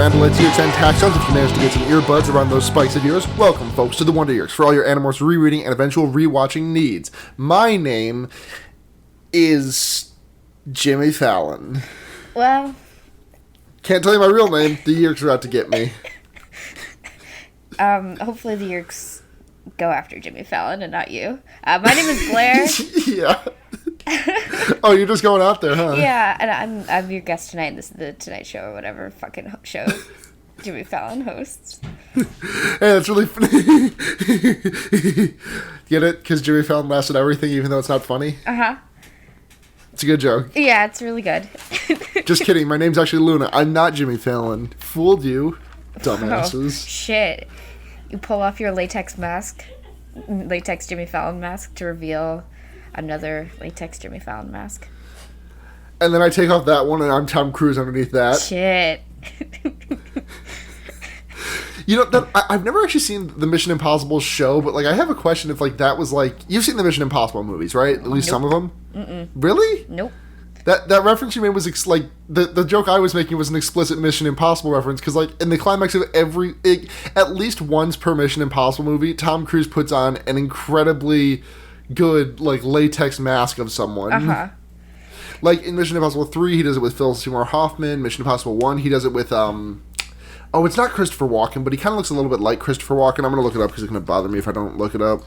Andalites, ears, and taxons. If you managed to get some earbuds around those spikes of yours, welcome, folks, to the Wonder Years for all your Animorphs rereading and eventual rewatching needs. My name is Jimmy Fallon. Well... Can't tell you my real name. The Yerks are out to get me. Hopefully the Yerks go after Jimmy Fallon and not you. My name is Blair. Yeah. Oh, you're just going out there, huh? Yeah, and I'm your guest tonight. This is the Tonight Show or whatever fucking show Jimmy Fallon hosts. Hey, that's really funny. Get it? Because Jimmy Fallon laughs at everything, even though it's not funny? Uh-huh. It's a good joke. Yeah, it's really good. Just kidding. My name's actually Luna. I'm not Jimmy Fallon. Fooled you, dumbasses. Oh, shit. You pull off your latex mask, latex Jimmy Fallon mask, to reveal another latex Jimmy Fallon mask. And then I take off that one and I'm Tom Cruise underneath that. Shit. You know, I've never actually seen the Mission Impossible show, but, like, I have a question if, like, that was, like... You've seen the Mission Impossible movies, right? At least some of them? Mm-mm. Really? Nope. That reference you made was, like... The joke I was making was an explicit Mission Impossible reference, because, like, in the climax of at least once per Mission Impossible movie, Tom Cruise puts on an incredibly good, like, latex mask of someone. Uh-huh. Like, in Mission Impossible 3, he does it with Philip Seymour Hoffman. Mission Impossible 1, he does it with, Oh, it's not Christopher Walken, but he kind of looks a little bit like Christopher Walken. I'm going to look it up because it's going to bother me if I don't look it up.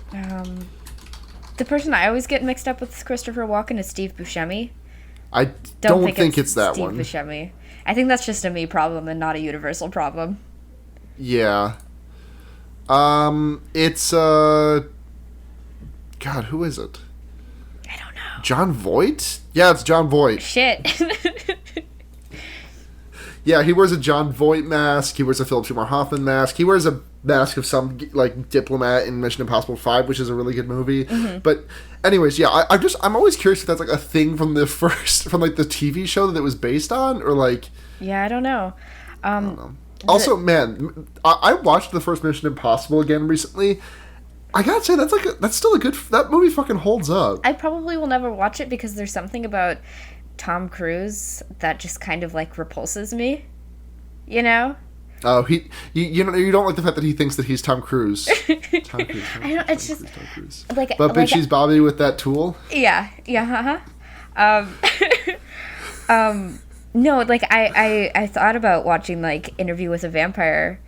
The person I always get mixed up with Christopher Walken is Steve Buscemi. I don't think it's that Steve one. Buscemi. I think that's just a me problem and not a universal problem. Yeah. It's, God, who is it? I don't know. Jon Voight? Yeah, it's Jon Voight. Shit. Yeah, he wears a Jon Voight mask. He wears a Philip Seymour Hoffman mask. He wears a mask of some, like, diplomat in Mission Impossible 5, which is a really good movie. Mm-hmm. But, anyways, yeah, I'm always curious if that's, like, a thing from the TV show that it was based on, or, like... Yeah, I don't know. I don't know. Also, man, I watched the first Mission Impossible again recently. I gotta say, that's still a good... That movie fucking holds up. I probably will never watch it because there's something about Tom Cruise that just kind of, like, repulses me, you know? Oh, you don't like the fact that he thinks that he's Tom Cruise. Tom Cruise. I don't. It's just Tom Cruise. like. But bitch, she's Bobby with that tool. Yeah. No, like I thought about watching, like, Interview with a Vampire,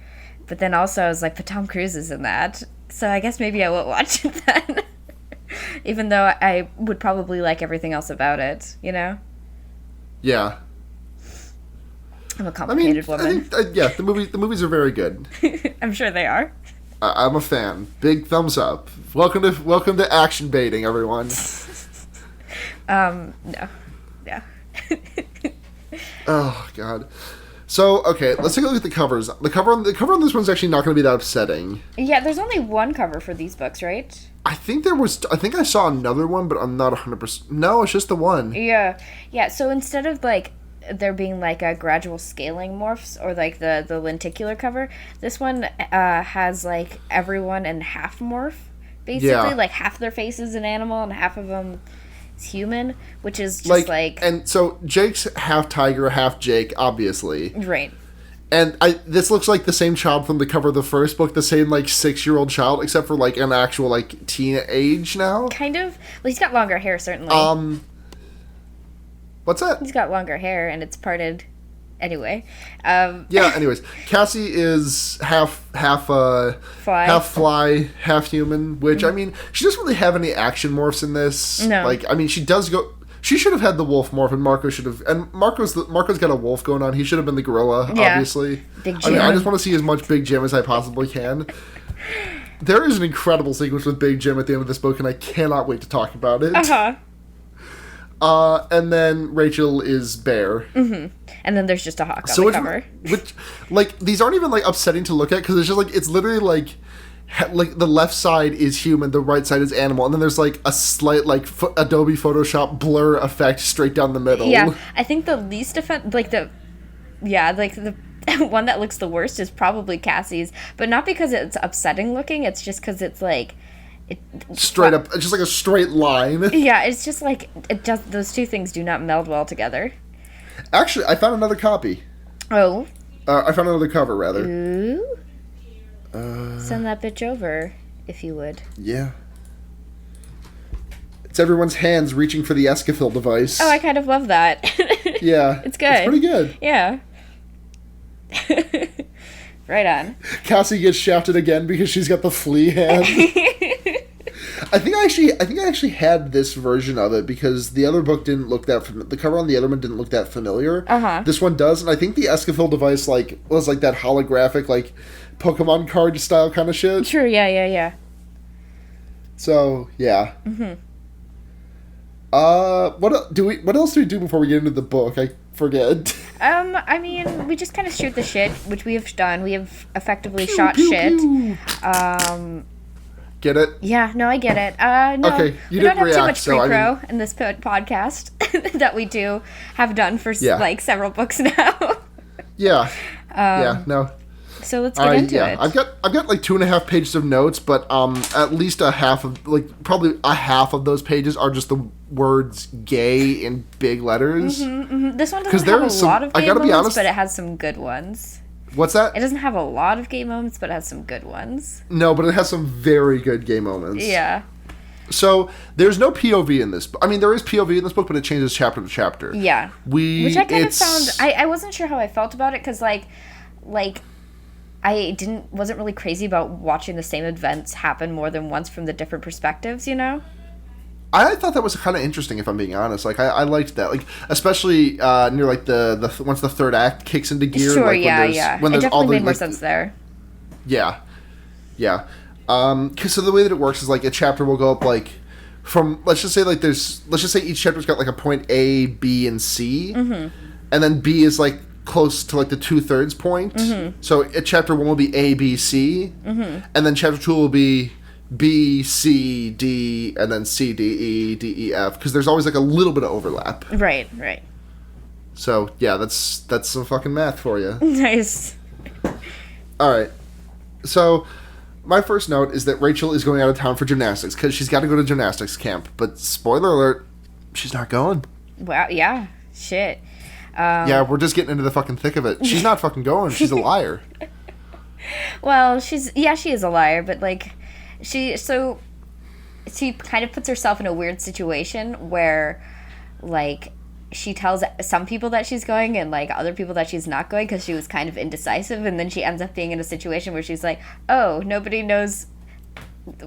but then also I was like, but Tom Cruise is in that, so I guess maybe I won't watch it then. Even though I would probably like everything else about it, you know? Yeah. I'm a complicated woman. I think, yeah, the movies are very good. I'm sure they are. I'm a fan. Big thumbs up. Welcome to action baiting, everyone. No. Yeah. Oh God. So okay, let's take a look at the covers. The cover on this one's actually not going to be that upsetting. Yeah, there's only one cover for these books, right? I think I saw another one, but I'm not 100%. No, it's just the one. Yeah. So instead of, like, there being, like, a gradual scaling morphs or, like, the lenticular cover, this one has, like, everyone in half morph, basically. Yeah. Like, half their face is an animal and half of them is human, which is just like... And so Jake's half tiger, half Jake, obviously. Right. And this looks like the same child from the cover of the first book, the same, like, 6-year-old child, except for, like, an actual, like, teen age now. Kind of. Well, he's got longer hair, certainly. What's that? He's got longer hair, and it's parted anyway. Yeah, anyways. Cassie is half fly. half fly, half human, which, I mean, she doesn't really have any action morphs in this. No. Like, I mean, she does go... She should have had the wolf morph, and Marco should have... And Marco's got a wolf going on. He should have been the gorilla, obviously. Big Jim. I mean, I just want to see as much Big Jim as I possibly can. There is an incredible sequence with Big Jim at the end of this book, and I cannot wait to talk about it. Uh-huh. And then Rachel is Bear. Mm-hmm. And then there's just a hawk on the cover. Which, like, these aren't even, like, upsetting to look at, because it's just, like, it's literally, like, the left side is human, the right side is animal, and then there's, like, a slight, like, Adobe Photoshop blur effect straight down the middle. Yeah, I think the least the one that looks the worst is probably Cassie's, but not because it's upsetting looking, it's just because it's, like... Straight up, just like a straight line. Yeah, it's just like, those two things do not meld well together. Actually, I found another copy. Oh? I found another cover, rather. Ooh. Send that bitch over, if you would. Yeah. It's everyone's hands reaching for the Escafil device. Oh, I kind of love that. Yeah. It's good. It's pretty good. Yeah. Right on. Cassie gets shafted again because she's got the flea hand. I think I actually had this version of it because the other book didn't look that the cover on the other one didn't look that familiar. This one does, and I think the Escafil device was like that holographic like Pokemon card style kind of shit. True. Yeah. So yeah. What else do we do before we get into the book? I forget. I mean, we just kind of shoot the shit, which we have done. We have effectively shot pew, shit. pew. Get it? Yeah, no, I get it. No, okay, we don't have too much pre-pro in this podcast that we do have done for like several books now. Yeah. No. So let's get into it. I've got like 2.5 pages of notes, but at least probably a half of those pages are just the words "gay" in big letters. This one doesn't have a lot of gay moments, but it has some good ones. What's that? It doesn't have a lot of gay moments, but it has some good ones. No, but it has some very good gay moments. Yeah. So there's no POV in this. I mean, there is POV in this book, but it changes chapter to chapter. Yeah. Which I kind of found. I wasn't sure how I felt about it because like I wasn't really crazy about watching the same events happen more than once from the different perspectives, you know? I thought that was kind of interesting, if I'm being honest. Like, I liked that. Like, especially near, like, the once the third act kicks into gear. Sure, like, yeah. When it there's definitely all the, made more like, sense there. Yeah. So the way that it works is, like, a chapter will go up, like, from, let's just say each chapter's got, like, a point A, B, and C. And then B is, like, close to, like, the 2/3 point. So chapter 1 will be A, B, C. And then chapter 2 will be B, C, D, and then C, D, E, D, E, F, because there's always like a little bit of overlap. Right. So yeah, that's some fucking math for you. Nice. All right. So my first note is that Rachel is going out of town for gymnastics because she's got to go to gymnastics camp. But spoiler alert, she's not going. Wow. Yeah. Shit. Yeah, we're just getting into the fucking thick of it. She's not fucking going. She's a liar. Well, she is a liar, but like. She kind of puts herself in a weird situation where, like, she tells some people that she's going and, like, other people that she's not going because she was kind of indecisive, and then she ends up being in a situation where she's like, oh, nobody knows,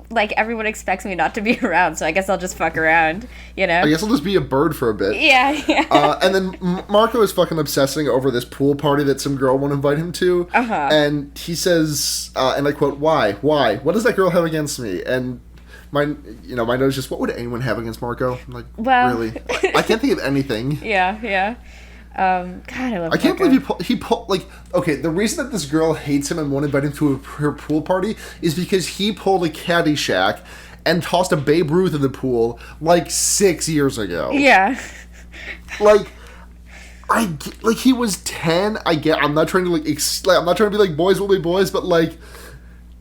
like, everyone expects me not to be around, so I guess I'll just fuck around, you know? I guess I'll just be a bird for a bit. Yeah. And then Marco is fucking obsessing over this pool party that some girl won't invite him to. And he says, and I quote, why? What does that girl have against me? And my note is just, what would anyone have against Marco? I'm like, well, really? I can't think of anything. Yeah. God, I love I can't believe he pulled, like, okay, the reason that this girl hates him and won't invite him to her pool party is because he pulled a Caddyshack and tossed a Babe Ruth in the pool, like, 6 years ago. Yeah. Like, he was 10, I'm not trying to, I'm not trying to be like, boys will be boys, but, like,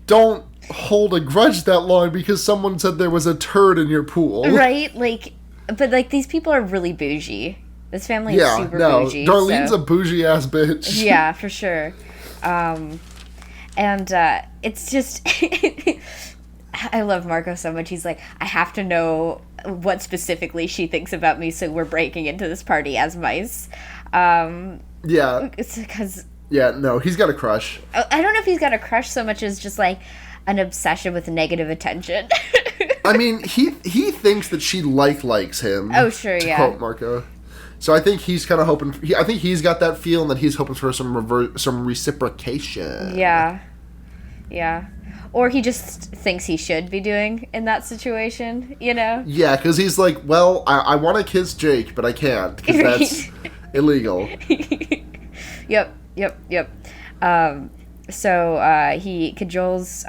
don't hold a grudge that long because someone said there was a turd in your pool. Right? Like, but, like, these people are really bougie. This family is super bougie. Darlene's a bougie-ass bitch. Yeah, for sure. And it's just... I love Marco so much. He's like, I have to know what specifically she thinks about me, so we're breaking into this party as mice. Yeah. It's because... Yeah, no, he's got a crush. I don't know if he's got a crush so much as just, like, an obsession with negative attention. I mean, he thinks that she likes him. Oh, sure, yeah. To quote Marco. So I think he's kind of hoping... I think he's got that feeling that he's hoping for some reciprocation. Yeah. Or he just thinks he should be doing in that situation, you know? Yeah, because he's like, well, I want to kiss Jake, but I can't, because that's illegal. Yep. So he cajoles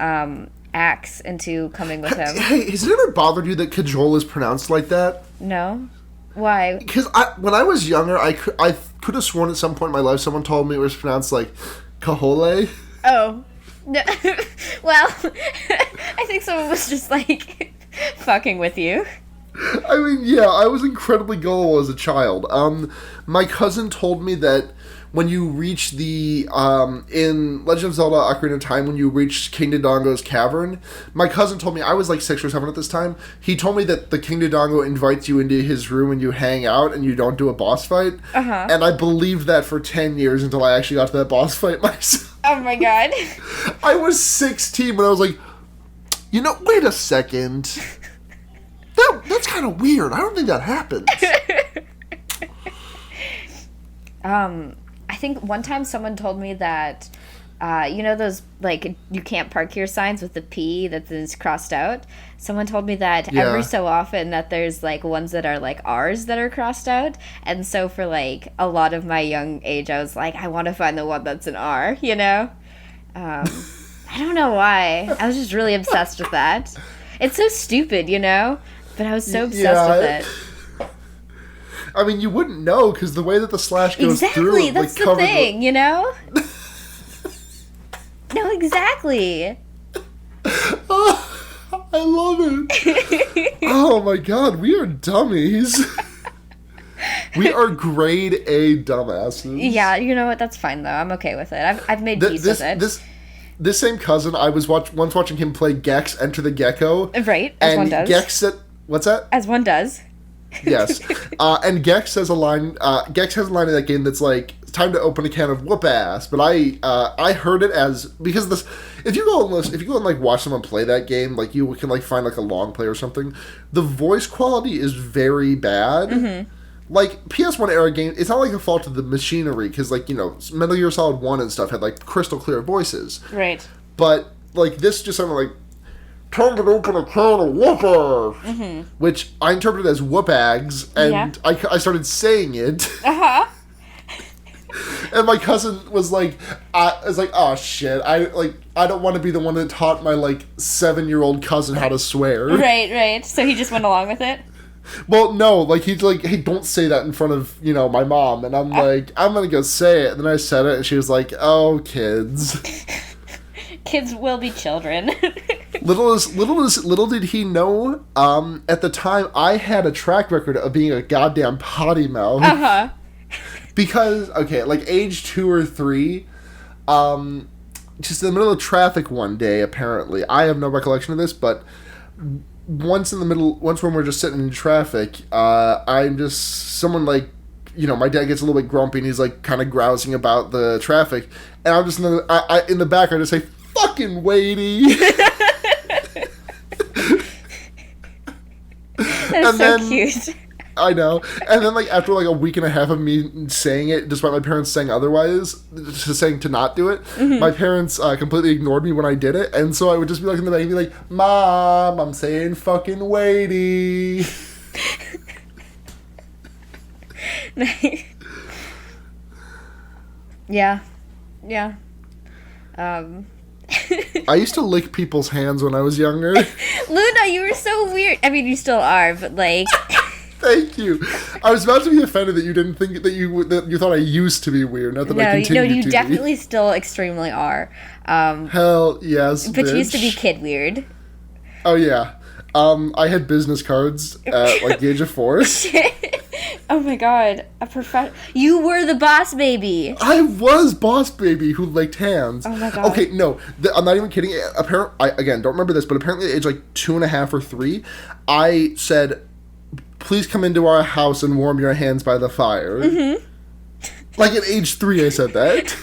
Axe into coming with him. Hey, has it ever bothered you that cajole is pronounced like that? No. Why? Because when I was younger, I could have sworn at some point in my life someone told me it was pronounced like cajole. Oh. No. Well, I think someone was just like fucking with you. I mean, yeah, I was incredibly gullible as a child. My cousin told me that when you reach the, in Legend of Zelda Ocarina of Time, when you reach King Dodongo's cavern, my cousin told me, I was like 6 or 7 at this time, he told me that the King Dodongo invites you into his room and you hang out and you don't do a boss fight. Uh-huh. And I believed that for 10 years until I actually got to that boss fight myself. Oh my god. I was 16 when I was like, wait a second. That's kind of weird. I don't think that happens. I think one time someone told me that, those, like, you can't park here signs with the P that is crossed out? Someone told me that every so often that there's, like, ones that are, like, R's that are crossed out. And so for, like, a lot of my young age, I was like, I want to find the one that's an R, I don't know why. I was just really obsessed with that. It's so stupid, But I was so obsessed with it. I mean, you wouldn't know because the way that the slash goes through... Exactly, that's the thing, No, exactly. Oh, I love it. Oh my god, we are dummies. We are grade A dumbasses. Yeah, you know what? That's fine, though. I'm okay with it. I've made peace with it. This same cousin, I was once watching him play Gex Enter the Gecko. Right, as one does. And Gex said... What's that? As one does. Yes. And Gex has a line... Gex has a line in that game that's like, it's time to open a can of whoop ass. But I heard it as... Because this... If you go and like watch someone play that game, like you can like find like a long play or something, the voice quality is very bad. Mm-hmm. Like, PS1 era game, it's not like a fault of the machinery, because, like, Metal Gear Solid 1 and stuff had, like, crystal clear voices. Right. But, like, this just sounded like, time to open a can of whoopers! Mm-hmm. Which I interpreted as whoopags, and I started saying it. Uh-huh. And my cousin was like, oh, shit, I don't want to be the one that taught my, like, 7-year-old cousin how to swear. Right. So he just went along with it? Well, no, like, he's like, hey, don't say that in front of, my mom. And I'm like, I'm going to go say it. And then I said it, and she was like, oh, kids. Kids will be children. Little did he know, at the time, I had a track record of being a goddamn potty mouth. Uh-huh. Because, okay, like, age 2 or 3, just in the middle of traffic one day, apparently, I have no recollection of this, but... Once when we're just sitting in traffic, someone like, my dad gets a little bit grumpy and he's like kind of grousing about the traffic, and I'm just in the back, I just say, fucking Wadey. That's so cute. I know. And then, like, after, like, a week and a half of me saying it, despite my parents saying otherwise, saying to not do it, mm-hmm. My parents completely ignored me when I did it, and so I would just be, like, in the back and be like, Mom, I'm saying fucking Wadey. Yeah. I used to lick people's hands when I was younger. Luna, you were so weird. I mean, you still are, but, like... Thank you. I was about to be offended that you didn't think that you thought I used to be weird, not that I continue to be. No, you definitely still extremely are. Hell yes, but bitch. You used to be kid weird. Oh yeah. I had business cards at like the age of 4. Oh my god, you were the boss baby. I was boss baby who licked hands. Oh my god. Okay, no, I'm not even kidding. I again don't remember this, but apparently at age like 2.5 or 3, I said, please come into our house and warm your hands by the fire. Mm-hmm. Like at age 3 I said that.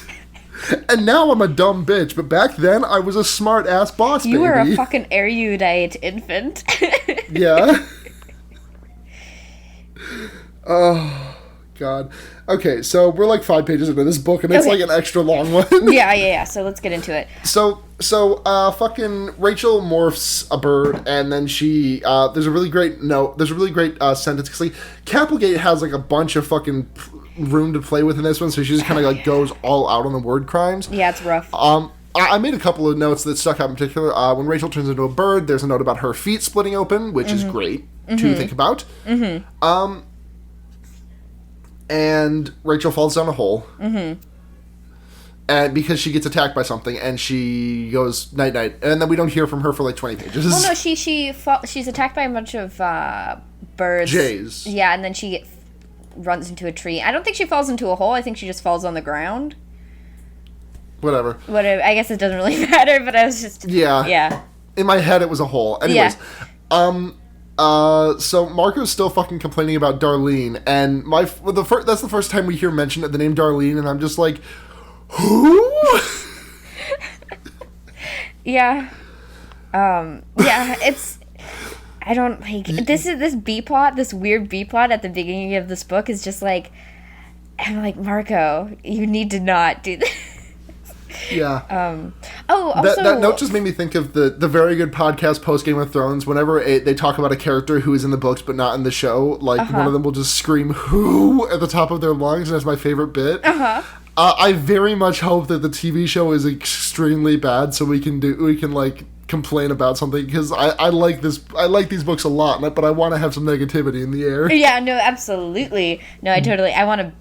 And now I'm a dumb bitch, but back then I was a smart ass boss baby. You were a fucking erudite infant. Yeah. Oh god. Okay, so we're like 5 pages into this book, and it's like an extra long one. Yeah. So let's get into it. So fucking Rachel morphs a bird, and then she there's a really great sentence, because like Capelgate has like a bunch of fucking room to play with in this one, so she just kind of like goes all out on the word crimes. Yeah, it's rough. I made a couple of notes that stuck out in particular. When Rachel turns into a bird, there's a note about her feet splitting open, which is great to think about. Mm-hmm. And Rachel falls down a hole. Mm-hmm. And because she gets attacked by something, and she goes night night, and then we don't hear from her for like 20 pages. Well, no, she's attacked by a bunch of birds. Jays. Yeah, and then she runs into a tree. I don't think she falls into a hole. I think she just falls on the ground. Whatever. I guess it doesn't really matter, but I was just... Yeah. In my head, it was a hole. Anyways. Yeah. So Marco's still fucking complaining about Darlene, and that's the first time we hear mention of the name Darlene, and I'm just like, who? Yeah. Yeah, it's... I don't like... This B-plot, this weird B-plot at the beginning of this book is just like... I'm like, Marco, you need to not do this. Yeah. Also... That note just made me think of the very good podcast post Game of Thrones. Whenever they talk about a character who is in the books but not in the show, like, one of them will just scream, who, at the top of their lungs, and that's my favorite bit. I very much hope that the TV show is extremely bad so we can like complain about something, because I like these books a lot, but I want to have some negativity in the air. Yeah, no, absolutely. No, I want to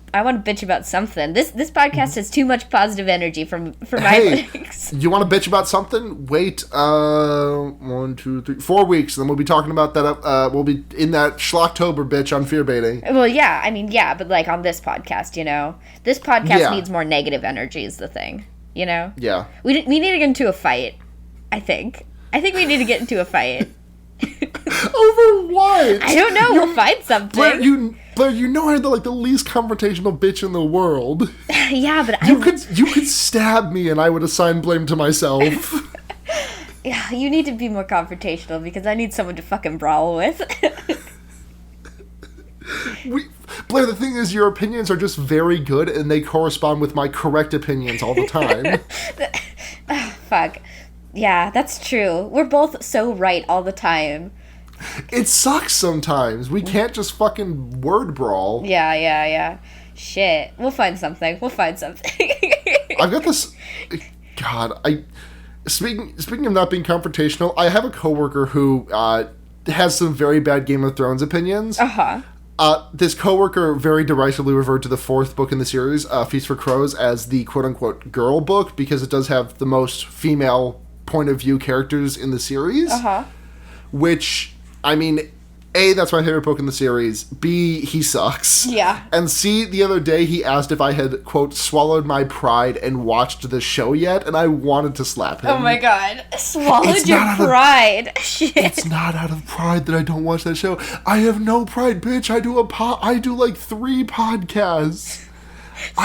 bitch about something. This podcast has too much positive energy for my legs. You want to bitch about something? Wait 1, 2, 3, 4 weeks, and then we'll be talking about that. We'll be in that Schlocktober bitch on fear baiting. Well, yeah, I mean, yeah, but like on this podcast, this podcast needs more negative energy is the thing, Yeah. We need to get into a fight. I think we need to get into a fight. Over what? I don't know. We'll find something. Blair, I'm the least confrontational bitch in the world. Yeah, but you could stab me and I would assign blame to myself. Yeah, you need to be more confrontational because I need someone to fucking brawl with. Blair, the thing is, your opinions are just very good and they correspond with my correct opinions all the time. Fuck. Yeah, that's true. We're both so right all the time. It sucks sometimes. We can't just fucking word brawl. Yeah. Shit. We'll find something. I've got this... God, Speaking of not being confrontational, I have a coworker who has some very bad Game of Thrones opinions. This coworker very derisively referred to the 4th book in the series, Feast for Crows, as the quote-unquote girl book because it does have the most female point of view characters in the series. Which, I mean, A, that's my favorite book in the series. B, he sucks. Yeah. And C, the other day he asked if I had, quote, swallowed my pride and watched the show yet, and I wanted to slap him. Oh my god. Swallowed your pride. Shit. It's not out of pride that I don't watch that show. I have no pride, bitch. I do like 3 podcasts.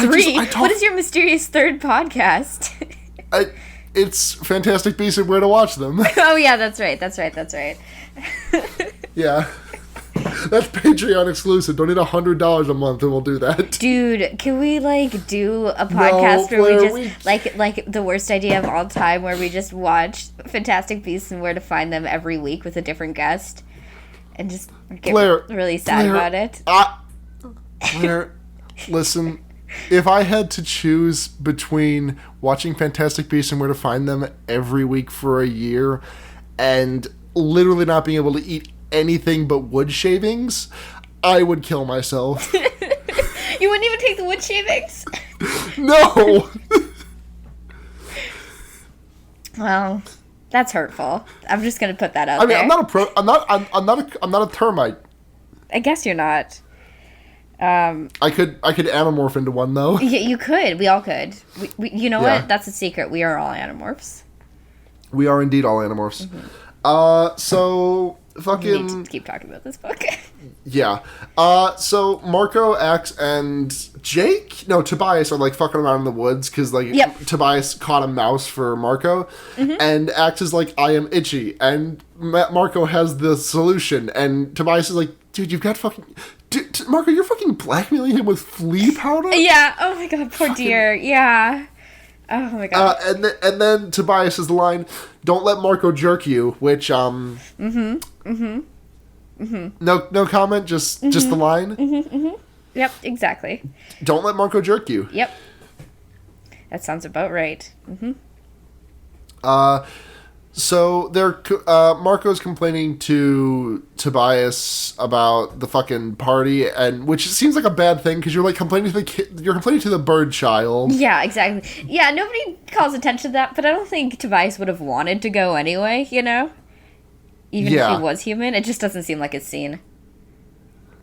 3? What is your mysterious 3rd podcast? It's Fantastic Beasts and Where to Watch Them. Oh yeah, that's right. Yeah. That's Patreon exclusive. Donate $100 a month and we'll do that. Dude, can we do a podcast where we just like the worst idea of all time where we just watch Fantastic Beasts and Where to Find Them every week with a different guest and just get really sad about it? Blair, listen, if I had to choose between watching Fantastic Beasts and Where to Find Them every week for a year and literally not being able to eat anything but wood shavings, I would kill myself. You wouldn't even take the wood shavings? No. Well, that's hurtful. I'm just gonna put that out there. I'm not a termite. I guess you're not. I could anamorph into one though. Yeah, you could. We all could. We you know what? That's a secret. We are all animorphs. We are indeed all animorphs. So fucking... We need to keep talking about this book. Yeah. So Marco, Axe, and Tobias are fucking around in the woods because Tobias caught a mouse for Marco, and Axe is like, I am itchy, and Marco has the solution, and Tobias is like, dude, you've got fucking... Dude, Marco, you're fucking blackmailing him with flea powder? Yeah. Oh my god, poor dear. Yeah. Oh my god. And then Tobias is the line, "Don't let Marco jerk you," which No comment, just the line. Yep, exactly. Don't let Marco jerk you. Yep. That sounds about right. So Marco's complaining to Tobias about the fucking party, and which seems like a bad thing because you're complaining to the kid, you're complaining to the bird child. Yeah, exactly. Yeah, nobody calls attention to that, but I don't think Tobias would have wanted to go anyway. Even if he was human, it just doesn't seem like it's seen.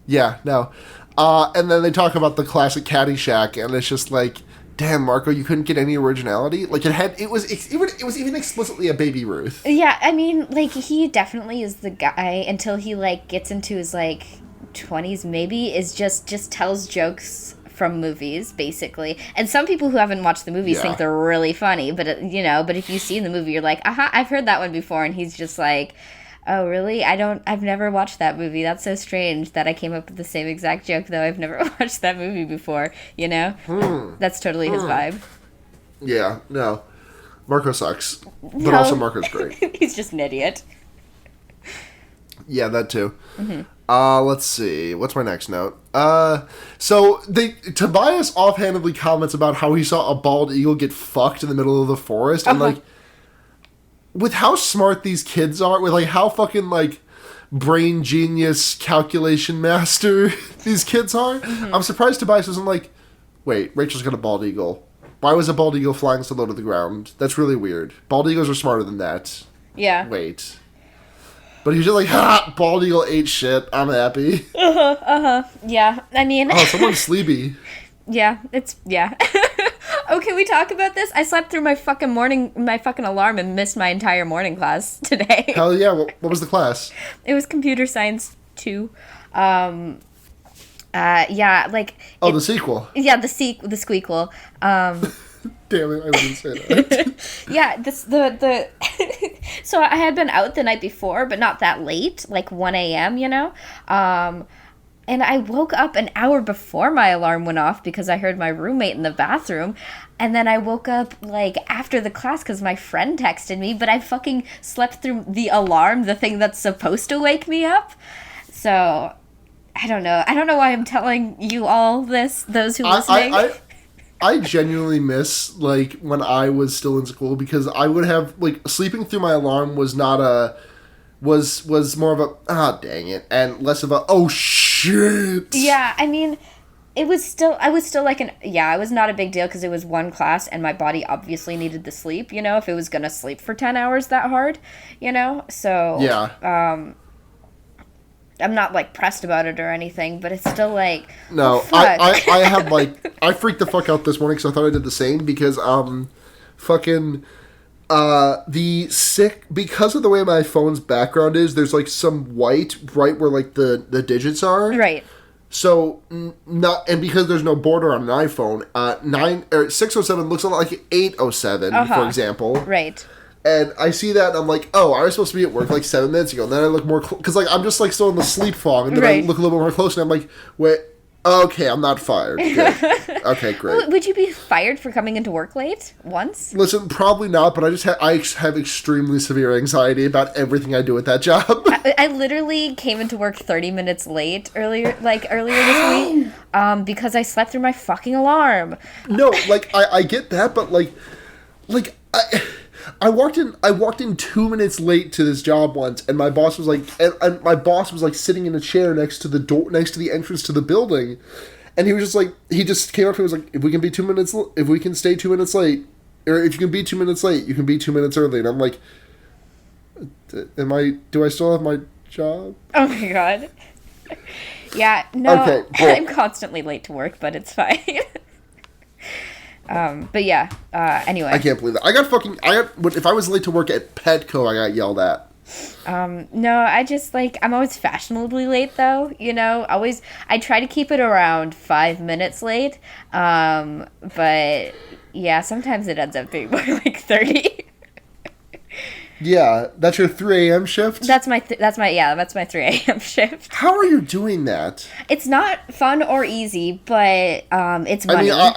Yeah, no. And then they talk about the classic Caddyshack, and it's just like, damn, Marco, you couldn't get any originality. Like it was even explicitly a Baby Ruth. Yeah, I mean, like he definitely is the guy until he like gets into his like 20s. Maybe is just tells jokes from movies, basically. And some people who haven't watched the movies think they're really funny, but but if you see in the movie, you're like, aha, I've heard that one before, and he's just like, oh, really? I've never watched that movie. That's so strange that I came up with the same exact joke, though I've never watched that movie before, That's totally his vibe. Yeah, no. Marco sucks. But also Marco's great. He's just an idiot. Yeah, that too. Mm-hmm. Let's see. What's my next note? So Tobias offhandedly comments about how he saw a bald eagle get fucked in the middle of the forest, and like, with how smart these kids are, with like how fucking like brain genius calculation master these kids are, I'm surprised Tobias isn't like, wait, Rachel's got a bald eagle. Why was a bald eagle flying so low to the ground? That's really weird. Bald eagles are smarter than that. Yeah. Wait. But he's just like, ha! Bald eagle ate shit. I'm happy. Yeah, I mean... Oh, someone's sleepy. Yeah, Oh, can we talk about this? I slept through my fucking alarm and missed my entire morning class today. Hell yeah, what was the class? It was computer science 2. Yeah, like... Oh, the sequel. Yeah, the squeakquel. Damn it, I wouldn't say that. Yeah, so I had been out the night before, but not that late, like 1 a.m., and I woke up an hour before my alarm went off because I heard my roommate in the bathroom, and then I woke up, like, after the class because my friend texted me, but I fucking slept through the alarm, the thing that's supposed to wake me up, so... I don't know why I'm telling you all this, those who listening. I genuinely miss, like, when I was still in school, because I would have, like, sleeping through my alarm was not was more of a, dang it, and less of a, oh, shit. Yeah, I mean, I was still like it was not a big deal because it was one class and my body obviously needed the sleep, if it was going to sleep for 10 hours that hard, so. Yeah. I'm not, like, pressed about it or anything, but it's still, like... No, I had, like... I freaked the fuck out this morning because I thought I did the same because, because of the way my phone's background is, there's, like, some white right where, like, the digits are. Right. So, and because there's no border on an iPhone, 607 looks a lot like 807, for example. Right. And I see that, and I'm like, oh, I was supposed to be at work like 7 minutes ago. And then I look more, because like I'm just like still in the sleep fog. And then I look a little bit more close, and I'm like, wait, okay, I'm not fired. Good. Okay, great. Would you be fired for coming into work late once? Listen, probably not, but I have extremely severe anxiety about everything I do at that job. I literally came into work 30 minutes late earlier this week because I slept through my fucking alarm. No, like I get that, but like I walked in 2 minutes late to this job once, and my boss was like, and my boss was like sitting in a chair next to the door, next to the entrance to the building, and he was just like, he just came up and was like, if we can stay 2 minutes late, or if you can be 2 minutes late, you can be 2 minutes early, and I'm like, do I still have my job? Oh my god. Yeah, no, okay, cool. I'm constantly late to work, but it's fine. But yeah, anyway. I can't believe that. If I was late to work at Petco, I got yelled at. No, I'm always fashionably late though, I try to keep it around 5 minutes late, but yeah, sometimes it ends up being more like 30. Yeah, that's your 3 a.m. shift? That's my 3 a.m. shift. How are you doing that? It's not fun or easy, but it's money. I mean,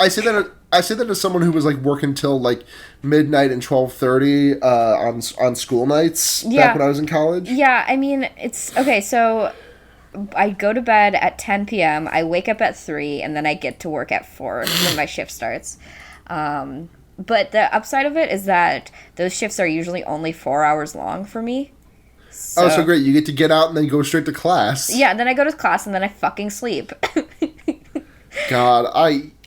I say that as someone who was like working till like midnight and 12:30 on school nights back when I was in college. Yeah, I mean, it's okay, so I go to bed at 10 p.m., I wake up at 3, and then I get to work at 4 when my shift starts. But the upside of it is that those shifts are usually only 4 hours long for me. So great. You get to get out and then go straight to class. Yeah, and then I go to class and then I fucking sleep. God,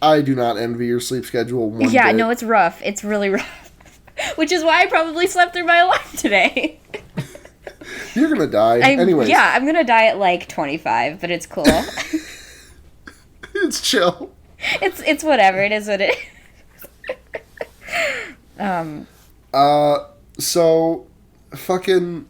I do not envy your sleep schedule one Yeah, bit. no, it's rough. It's really rough. Which is why I probably slept through my alarm today. You're gonna die. Anyways. Yeah, I'm gonna die at like 25, but it's cool. It's chill. It's whatever. It is what it is. So, fucking...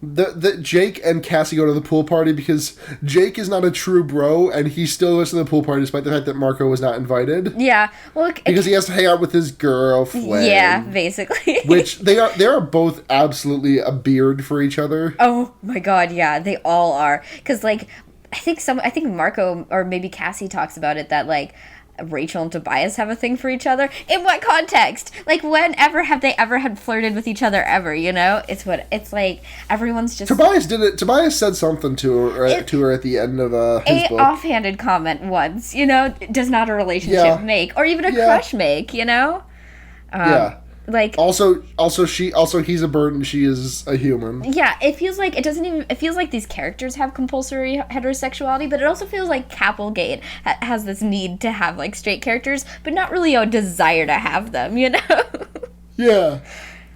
The Jake and Cassie go to the pool party because Jake is not a true bro, and he still goes to the pool party despite the fact that Marco was not invited. Yeah, well, because he has to hang out with his girlfriend. Yeah, basically. Which they are both absolutely a beard for each other. Oh my god, yeah, they all are. Because like, I think Marco or maybe Cassie talks about it that like, Rachel and Tobias have a thing for each other. In what context? Like, whenever have they ever had flirted with each other ever, you know? It's like everyone's just... Tobias did it. Tobias said something to her at the end of his book. Offhanded comment once, you know, does not a relationship make, or even a crush make, you know? Yeah. Like, also he's a bird and she is a human. Yeah, it feels like it feels like these characters have compulsory heterosexuality, but it also feels like Capelgate has this need to have like straight characters, but not really a desire to have them, you know? Yeah.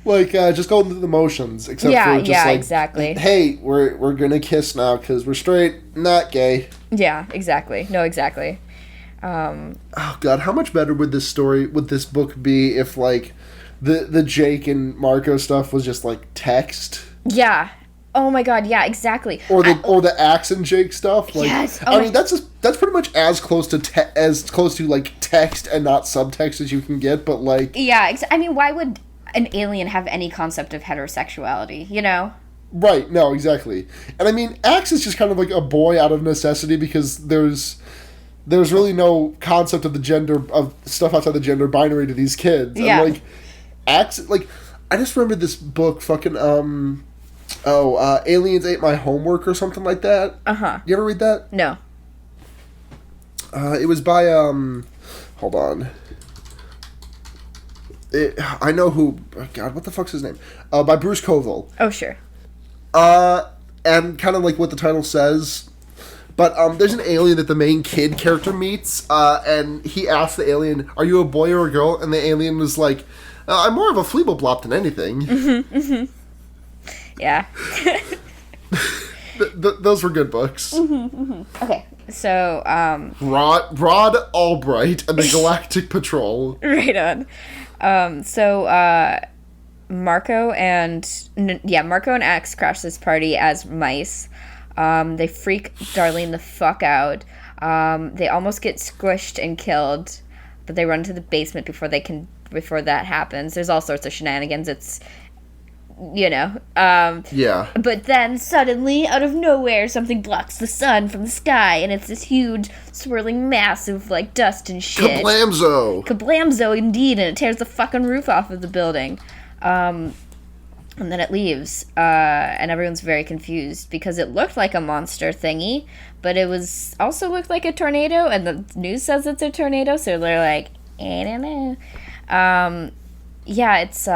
Like, just going through the motions, except for just like, exactly. Hey, we're gonna kiss now because we're straight, not gay. Yeah, exactly. No, exactly. Oh god, how much better would this book be if like the Jake and Marco stuff was just like text? Yeah. Oh my god, yeah, exactly. Or the Axe and Jake stuff. Like, yes. I mean, that's pretty much as close to like text and not subtext as you can get. But like, yeah, I mean, why would an alien have any concept of heterosexuality? You know? Right. No, exactly. And I mean, Axe is just kind of like a boy out of necessity because there's really no concept of the gender of stuff outside the gender binary to these kids. Yeah. And like, Axe, like, I just remember this book, fucking, Aliens Ate My Homework or something like that. Uh-huh. You ever read that? No. It was by, hold on. I know who, oh God, what the fuck's his name? By Bruce Coville. Oh, sure. And kind of like what the title says, but there's an alien that the main kid character meets, and he asks the alien, "Are you a boy or a girl?" And the alien was like, "I'm more of a Fleeble-Blop than anything." Mm-hmm, mm-hmm. Yeah. Those were good books. Mm-hmm, mm-hmm. Okay, so Rod Albright and the Galactic Patrol. Right on. So Marco and Axe crash this party as mice. They freak Darlene the fuck out. They almost get squished and killed, but they run to the basement before that happens. There's all sorts of shenanigans. It's, you know. Yeah. But then suddenly, out of nowhere, something blocks the sun from the sky, and it's this huge swirling mass of like dust and shit. Kablamzo, indeed, and it tears the fucking roof off of the building. And then it leaves, and everyone's very confused because it looked like a monster thingy, but it was also looked like a tornado, and the news says it's a tornado, so they're like, I don't know. Yeah, it's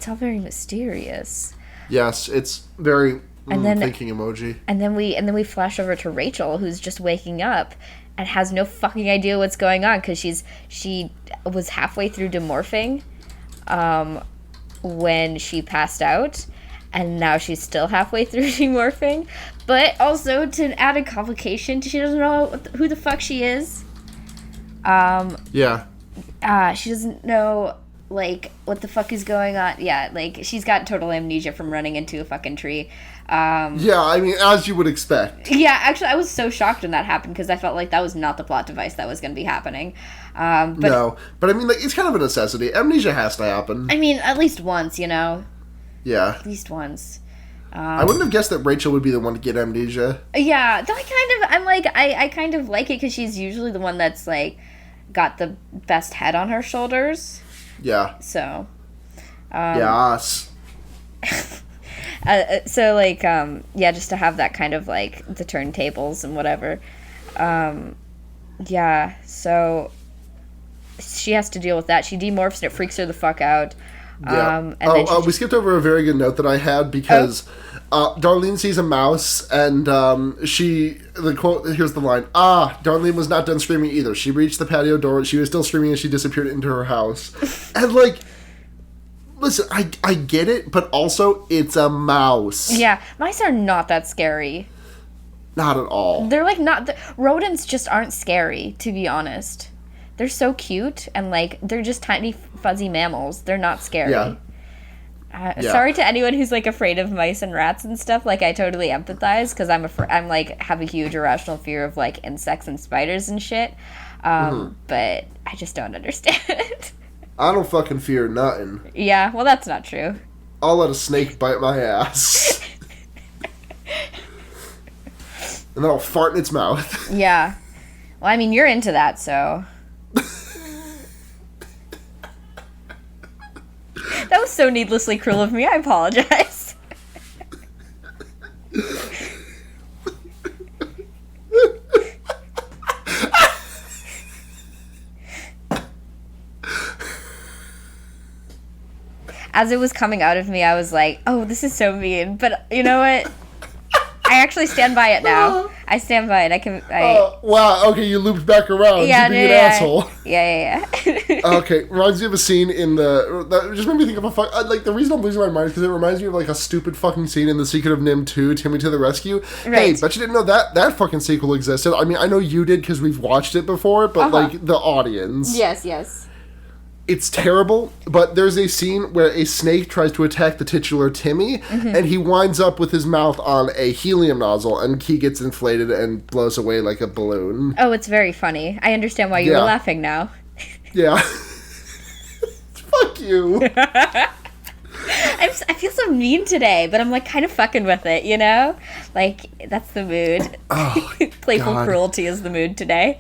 all very mysterious. Yes, it's very then, thinking emoji. And then we flash over to Rachel, who's just waking up and has no fucking idea what's going on because she was halfway through demorphing. When she passed out, and now she's still halfway through demorphing, but also to add a complication, she doesn't know who the fuck she is. Yeah. She doesn't know, like, what the fuck is going on. Yeah, like, she's got total amnesia from running into a fucking tree. Yeah, I mean, as you would expect. Yeah, actually, I was so shocked when that happened, because I felt like that was not the plot device that was going to be happening. No, but I mean, like, it's kind of a necessity. Amnesia has to happen. I mean, at least once, you know? Yeah. At least once. I wouldn't have guessed that Rachel would be the one to get amnesia. Yeah, though I kind of like it, because she's usually the one that's, like, got the best head on her shoulders. Yeah. So. Yes. So, like, yeah, just to have that kind of, like, the turntables and whatever. Yeah, so she has to deal with that. She demorphs and it freaks her the fuck out. Yeah. We skipped over a very good note that I had because Darlene sees a mouse and the quote, here's the line, Darlene was not done screaming either. She reached the patio door. She was still screaming as she disappeared into her house. And, like, listen, I get it, but also it's a mouse. Yeah, mice are not that scary. Not at all. They're like not rodents just aren't scary, to be honest. They're so cute and like they're just tiny fuzzy mammals. They're not scary. Yeah. Sorry to anyone who's like afraid of mice and rats and stuff. Like I totally empathize because I'm like have a huge irrational fear of like insects and spiders and shit. But I just don't understand. I don't fucking fear nothing. Yeah, well that's not true. I'll let a snake bite my ass. And then I'll fart in its mouth. Yeah. Well, I mean, you're into that, so. That was so needlessly cruel of me. I apologize. As it was coming out of me, I was like, oh, this is so mean. But you know what? I actually stand by it now. I stand by it. Wow, okay, you looped back around. Yeah, being an asshole. Yeah. Okay, reminds me of a scene in that just made me think of the reason I'm losing my mind is because it reminds me of like a stupid fucking scene in The Secret of Nim 2, Timmy to the Rescue. Right. Hey, bet you didn't know that fucking sequel existed. I mean, I know you did because we've watched it before, but like the audience. Yes. It's terrible, but there's a scene where a snake tries to attack the titular Timmy, and he winds up with his mouth on a helium nozzle, and he gets inflated and blows away like a balloon. Oh, it's very funny. I understand why you were laughing now. Yeah. Fuck you. I feel so mean today, but I'm like kind of fucking with it, you know? Like, that's the mood. Oh, Playful God. cruelty is the mood today.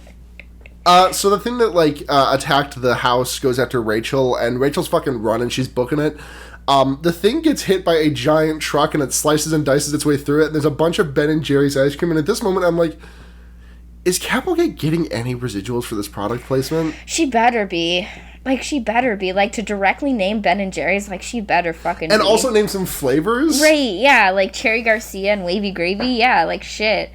So the thing that, attacked the house goes after Rachel, and Rachel's fucking running, she's booking it. The thing gets hit by a giant truck, and it slices and dices its way through it, and there's a bunch of Ben & Jerry's ice cream, and at this moment, I'm like, is Capelgate getting any residuals for this product placement? She better be. Like, to directly name Ben & Jerry's, like, she better fucking And be. also name some flavors? Right, yeah, like Cherry Garcia and Wavy Gravy, yeah, like, shit.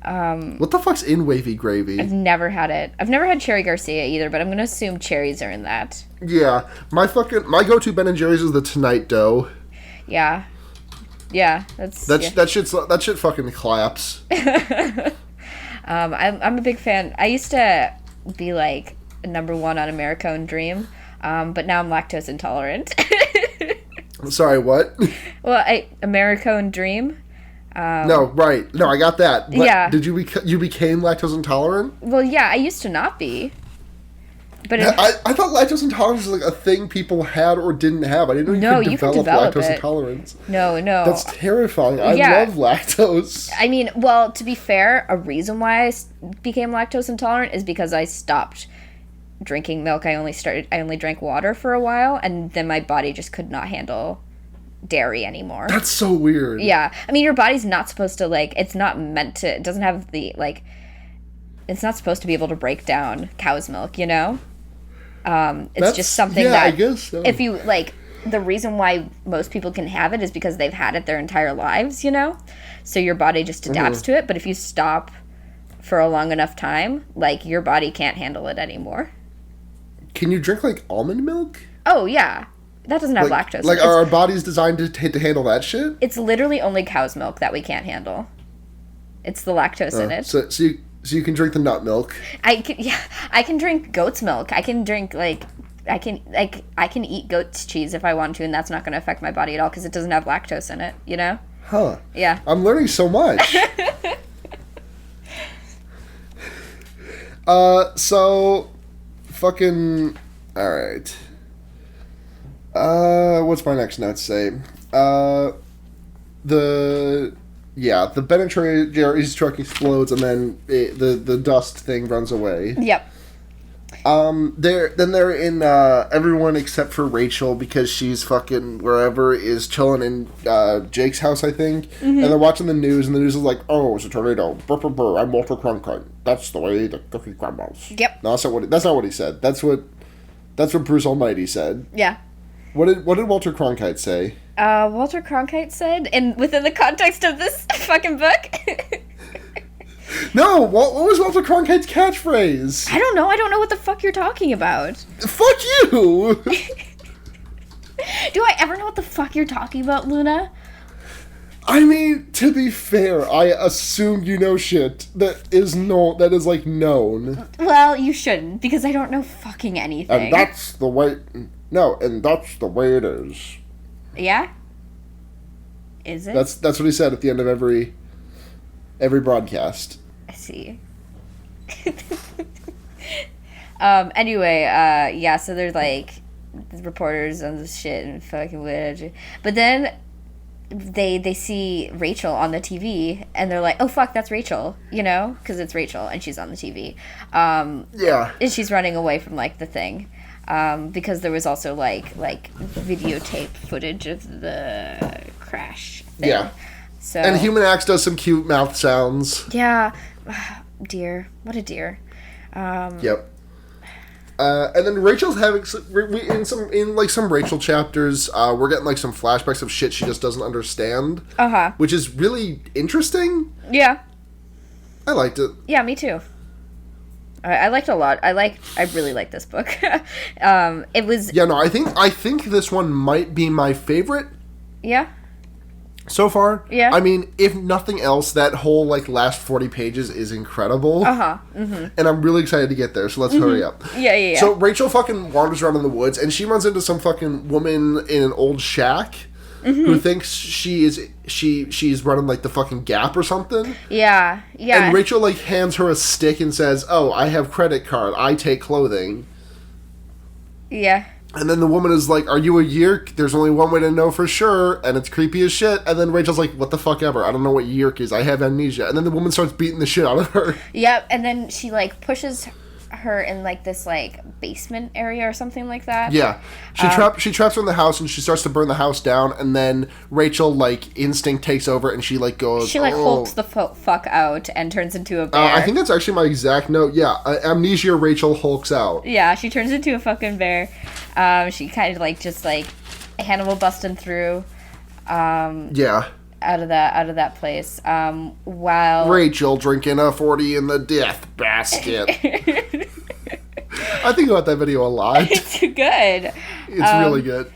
What the fuck's in Wavy Gravy? I've never had it. I've never had Cherry Garcia either, but I'm gonna assume cherries are in that. Yeah. My go-to Ben & Jerry's is the Tonight Dough. Yeah. Yeah, that shit fucking claps. I'm a big fan. I used to be, like, number one on Americone Dream, but now I'm lactose intolerant. Sorry, what? Well, Americone Dream. No, right. No, I got that. But yeah. Did you became lactose intolerant? Well, yeah, I used to not be. But I thought lactose intolerance was like a thing people had or didn't have. I didn't know you could develop lactose intolerance. No. That's terrifying. I love lactose. I mean, well, to be fair, a reason why I became lactose intolerant is because I stopped drinking milk. I only drank water for a while, and then my body just could not handle dairy anymore. That's so weird. Yeah. I mean, your body's not supposed to, like, it's not meant to, it doesn't have the, like, it's not supposed to be able to break down cow's milk, you know? It's just something that, I guess so. if you, like, the reason why most people can have it is because they've had it their entire lives, you know? So your body just adapts to it, but if you stop for a long enough time, like, your body can't handle it anymore. Can you drink, like, almond milk? Oh, yeah. That doesn't have lactose. Like, are our bodies designed to handle that shit? It's literally only cow's milk that we can't handle. It's the lactose in it. So you can drink the nut milk. I can drink goat's milk. I can drink, I can eat goat's cheese if I want to, and that's not going to affect my body at all because it doesn't have lactose in it, you know? Huh. Yeah. I'm learning so much. So, fucking, alright. What's my next note say? The Ben & Jerry's truck explodes, and then the dust thing runs away. Yep. They're in, everyone except for Rachel, because she's fucking wherever is chilling in, Jake's house, I think. And they're watching the news, and the news is like, oh, it's a tornado. Brr, brr, brr, I'm Walter Cronkite. That's the way the cookie crumbles. Yep. No, that's not what he said. That's what Bruce Almighty said. Yeah. What did Walter Cronkite say? Walter Cronkite said, and within the context of this fucking book. No, what was Walter Cronkite's catchphrase? I don't know what the fuck you're talking about. Fuck you! Do I ever know what the fuck you're talking about, Luna? I mean, to be fair, I assume you know shit that is like known. Well, you shouldn't, because I don't know fucking anything. And that's the way it is. Yeah? Is it? That's what he said at the end of every broadcast. I see. Anyway, yeah, so there's like reporters on this shit and fucking whatever. But then they see Rachel on the TV and they're like, oh fuck, that's Rachel, you know, because it's Rachel and she's on the TV. Yeah, and she's running away from like the thing, because there was also like videotape footage of the crash thing. Yeah. So and Human Axe does some cute mouth sounds. Yeah. Dear, what a dear. Yep. And then Rachel's having some Rachel chapters. We're getting like some flashbacks of shit she just doesn't understand. Which is really interesting. Yeah. I liked it. Yeah, me too. I liked it a lot. I really like this book. It was. Yeah, no, I think this one might be my favorite. Yeah. So far, yeah. I mean, if nothing else, that whole like last 40 pages is incredible. Mm-hmm. And I'm really excited to get there. So let's hurry up. Yeah. So Rachel fucking wanders around in the woods, and she runs into some fucking woman in an old shack who thinks she's running like the fucking Gap or something. Yeah. And Rachel like hands her a stick and says, "Oh, I have credit card. I take clothing." Yeah. And then the woman is like, "Are you a yerk? There's only one way to know for sure," and it's creepy as shit. And then Rachel's like, "What the fuck ever? I don't know what yerk is. I have amnesia." And then the woman starts beating the shit out of her. Yep, and then she like pushes her in like this like basement area or something like that. Yeah, she traps her in the house and she starts to burn the house down. And then Rachel like instinct takes over and she like goes. She like hulks the fuck out and turns into a bear. I think that's actually my exact note. Yeah, amnesia. Rachel hulks out. Yeah, she turns into a fucking bear. She kind of like just like Hannibal busting through. Yeah. Out of that place. While Rachel drinking a 40 in the death basket. I think about that video a lot. It's good. It's really good.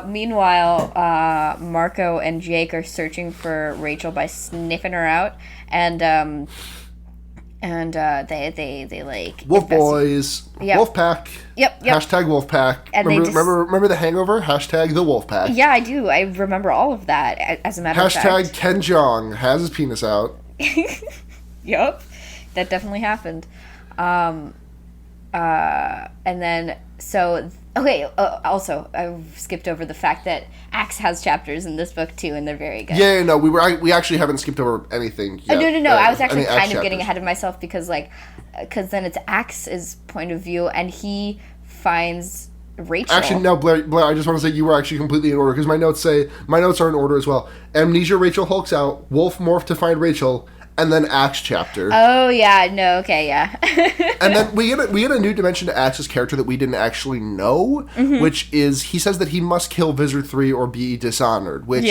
Meanwhile, Marco and Jake are searching for Rachel by sniffing her out, and they like Wolf Boys, yep. Wolf Pack. Yep. Hashtag Wolf Pack. And remember the Hangover? Hashtag the Wolf Pack. Yeah, I do. I remember all of that. As a matter of fact. Hashtag Ken Jeong has his penis out. Yep, that definitely happened. And then so okay. Also, I skipped over the fact that Axe has chapters in this book too, and they're very good. Yeah, no, we actually haven't skipped over anything yet. No. I was actually kind of getting ahead of myself because then it's Axe's point of view, and he finds Rachel. Actually, no, Blair, I just want to say you were actually completely in order because my notes are in order as well. Amnesia, Rachel hulks out. Wolf morph to find Rachel. And then Axe chapter. Oh yeah, no, okay, yeah. And then we get a new dimension to Axe's character that we didn't actually know, which is he says that he must kill Visor 3 or be dishonored. Which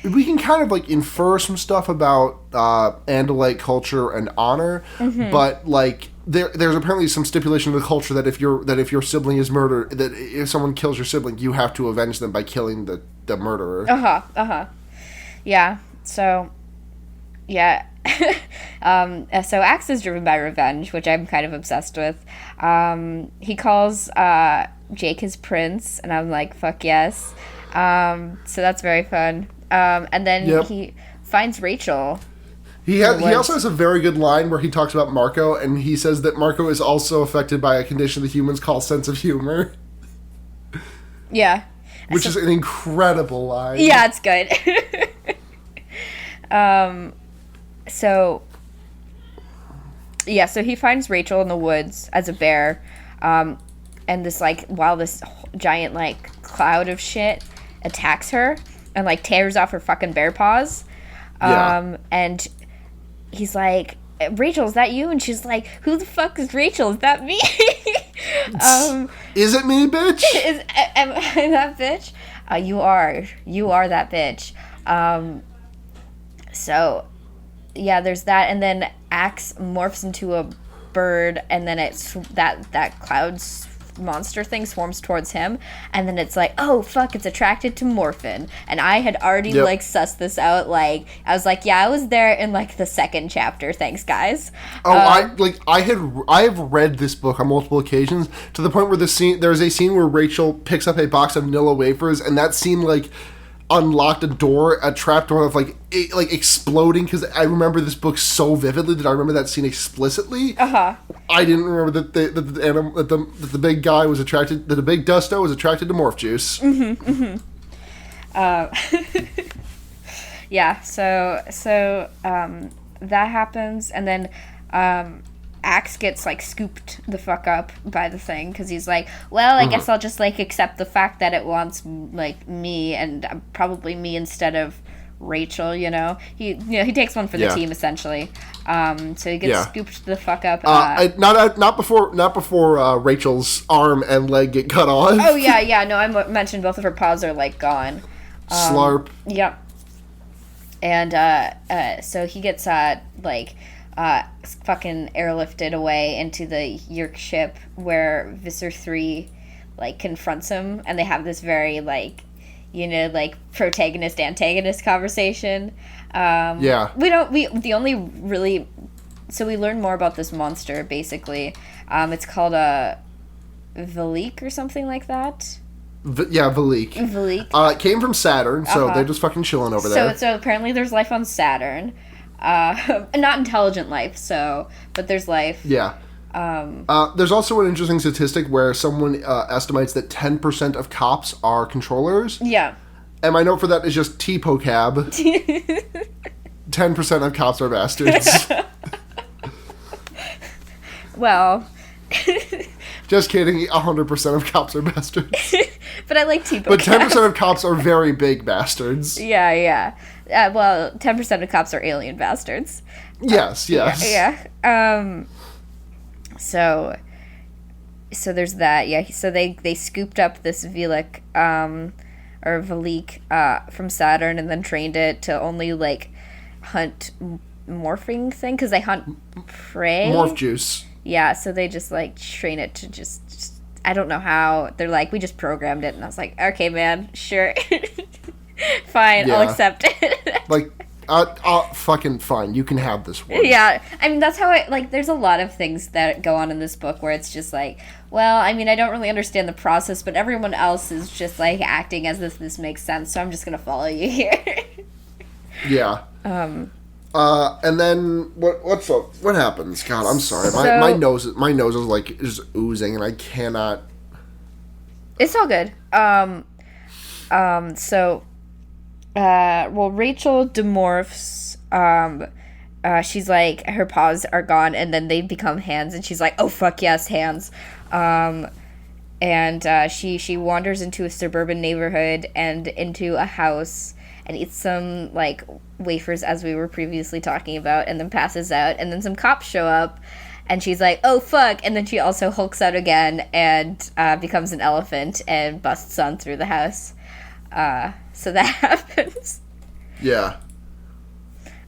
we can kind of like infer some stuff about Andalite culture and honor, but like there's apparently some stipulation in the culture that if your sibling is murdered, that if someone kills your sibling, you have to avenge them by killing the murderer. Yeah. So. Yeah. So Axe is driven by revenge, which I'm kind of obsessed with. He calls Jake his prince, and I'm like, fuck yes. So that's very fun. And then he finds Rachel. He also has a very good line where he talks about Marco, and he says that Marco is also affected by a condition the humans call sense of humor. Yeah. Which is an incredible line. Yeah, it's good. So he finds Rachel in the woods as a bear, and this this giant cloud of shit attacks her and tears off her fucking bear paws. And he's like, Rachel, is that you? And she's like, who the fuck is Rachel? Is that me? Is it me, bitch? Am I that bitch? You are that bitch. So yeah, there's that, and then Axe morphs into a bird, and then it's that cloud monster thing swarms towards him, and then it's like, oh fuck, it's attracted to morphin. And I had already like sussed this out. Like I was like, yeah, I was there in like the second chapter. Thanks, guys. I have read this book on multiple occasions to the point where there's a scene where Rachel picks up a box of Nilla wafers, and that scene like unlocked a trap door of like exploding, because I remember this book so vividly that I remember that scene explicitly. I didn't remember that the big guy was attracted, that the big Dusto was attracted to morph juice. Yeah, so that happens, and then Axe gets like scooped the fuck up by the thing, because he's like, well, I guess I'll just like accept the fact that it wants like me, and probably me instead of Rachel. He takes one for the team essentially. So he gets scooped the fuck up. Not before Rachel's arm and leg get cut off. Oh yeah. No, I mentioned both of her paws are like gone. Slarp. Yep. And so he gets fucking airlifted away into the Yerk ship, where Visser 3 like confronts him, and they have this very like protagonist antagonist conversation. We learn more about this monster basically. It's called a Valik or something like that. Valik. It came from Saturn, so they're just fucking chilling over there. So apparently there's life on Saturn. Not intelligent life, but there's life. Yeah. There's also an interesting statistic where someone estimates that 10% of cops are controllers. Yeah. And my note for that is just T-Pocab. 10% of cops are bastards. Well... Just kidding, 100% of cops are bastards. But I like T-Pocab. But 10% of cops are very big bastards. Yeah. Well, 10% of cops are alien bastards. Yes. Yeah. So there's that. Yeah. So they scooped up this Valik, or Valik, from Saturn, and then trained it to only like hunt morphing thing, because they hunt prey. Morph juice. Yeah. So they just like train it to just I don't know how. They're like, we just programmed it, and I was like, okay, man, sure. Fine, I'll accept it. Like, fucking fine, you can have this one. Yeah, I mean, that's how there's a lot of things that go on in this book where it's just like, well, I mean, I don't really understand the process, but everyone else is just like acting as if this makes sense, so I'm just gonna follow you here. Yeah. And then what happens? God, I'm sorry. My nose is like just oozing, and I cannot. It's all good. Rachel demorphs. She's like, her paws are gone, and then they become hands, and she's like, oh fuck yes, hands. She wanders into a suburban neighborhood and into a house and eats some like wafers, as we were previously talking about, and then passes out, and then some cops show up, and she's like, oh fuck, and then she also hulks out again and becomes an elephant and busts on through the house. So that happens. Yeah.